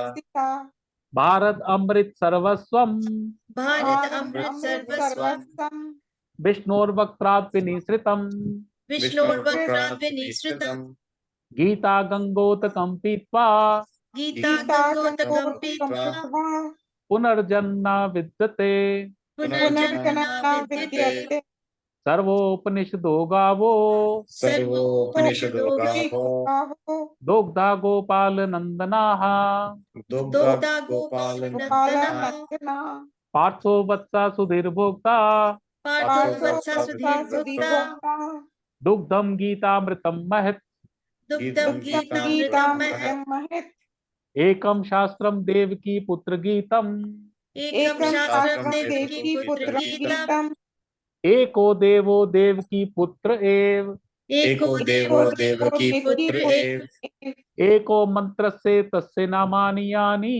भारत अमृत सर्वस्वम सर्वस्वं विष्णोर्वक्त्रात् विनिसृतम् विष्णोर्वक्त्रात् विनिसृतम् गीता गंगोतकं पीत्वा गीता गीतागङ्गोत्तकं पीत्वा पीत्वा पुनर्जन्म विद्यते पुनर्जन्म विद्यते सर्वोपनिषदो गावो सर्वोपनिषदो गावो गावो दुग्धा गोपाल नंदनाः दुग्धा गोपाल गोपालनन्दना पार्थो वत्सा सुधीर्भोक्ता पार्थो सुधीर्भोक्ता दुग्धम गीतामृतम महत् दुग्धं गीतामृतं गीतामृतं महत् एकम शास्त्रम देवकी पुत्र गीतम एकं शास्त्रं देवकी पुत्र गीतम् गीतम् एको देवो देवकी पुत्र एव एको देवो देवकी पुत्र एव एको मंत्रस्य तस्य नामानि यानि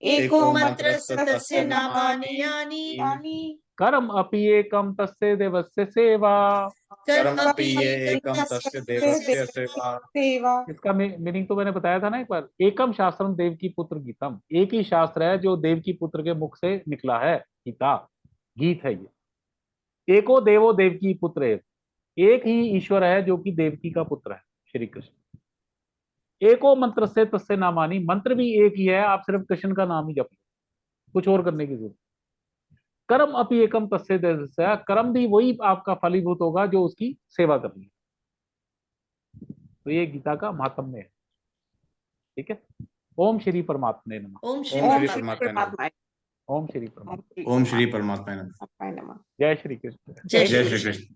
एको मन्त्रस्य तस्य नामानि यानि यानि कर्म अपि एकम तस्य देवस्य सेवा। कर्मपि ये एकं तस्य देवस्य सेवा। सेवा इसका मीनिंग तो मैंने बताया था ना एक बार, एकम शास्त्रम देवकी पुत्र गीतम, एक ही शास्त्र है जो देवकी पुत्र के मुख से निकला है, गीता गीत है ये। एको देवो देवकी पुत्र है, एक ही ईश्वर है जो कि देवकी का पुत्र है श्री कृष्ण। एको मंत्र से तस्य नामानी, मंत्र भी एक ही है, आप सिर्फ कृष्ण का नाम ही जप लो, कुछ और करने की जरूरत। कर्म अपि एकम तस्य देवस्य, कर्म भी वही आपका फलीभूत होगा जो उसकी सेवा करनी है। तो ये गीता का महात्म्य है, ठीक है। ओम श्री परमात्मे नमः। ओम श्री ओम श्री परमात्मा परमात्मा नमः। ओम श्री परमात्मा। ओम श्री परमात्मा नमः। नमः। जय श्री कृष्ण। जय जय श्री श्री कृष्ण।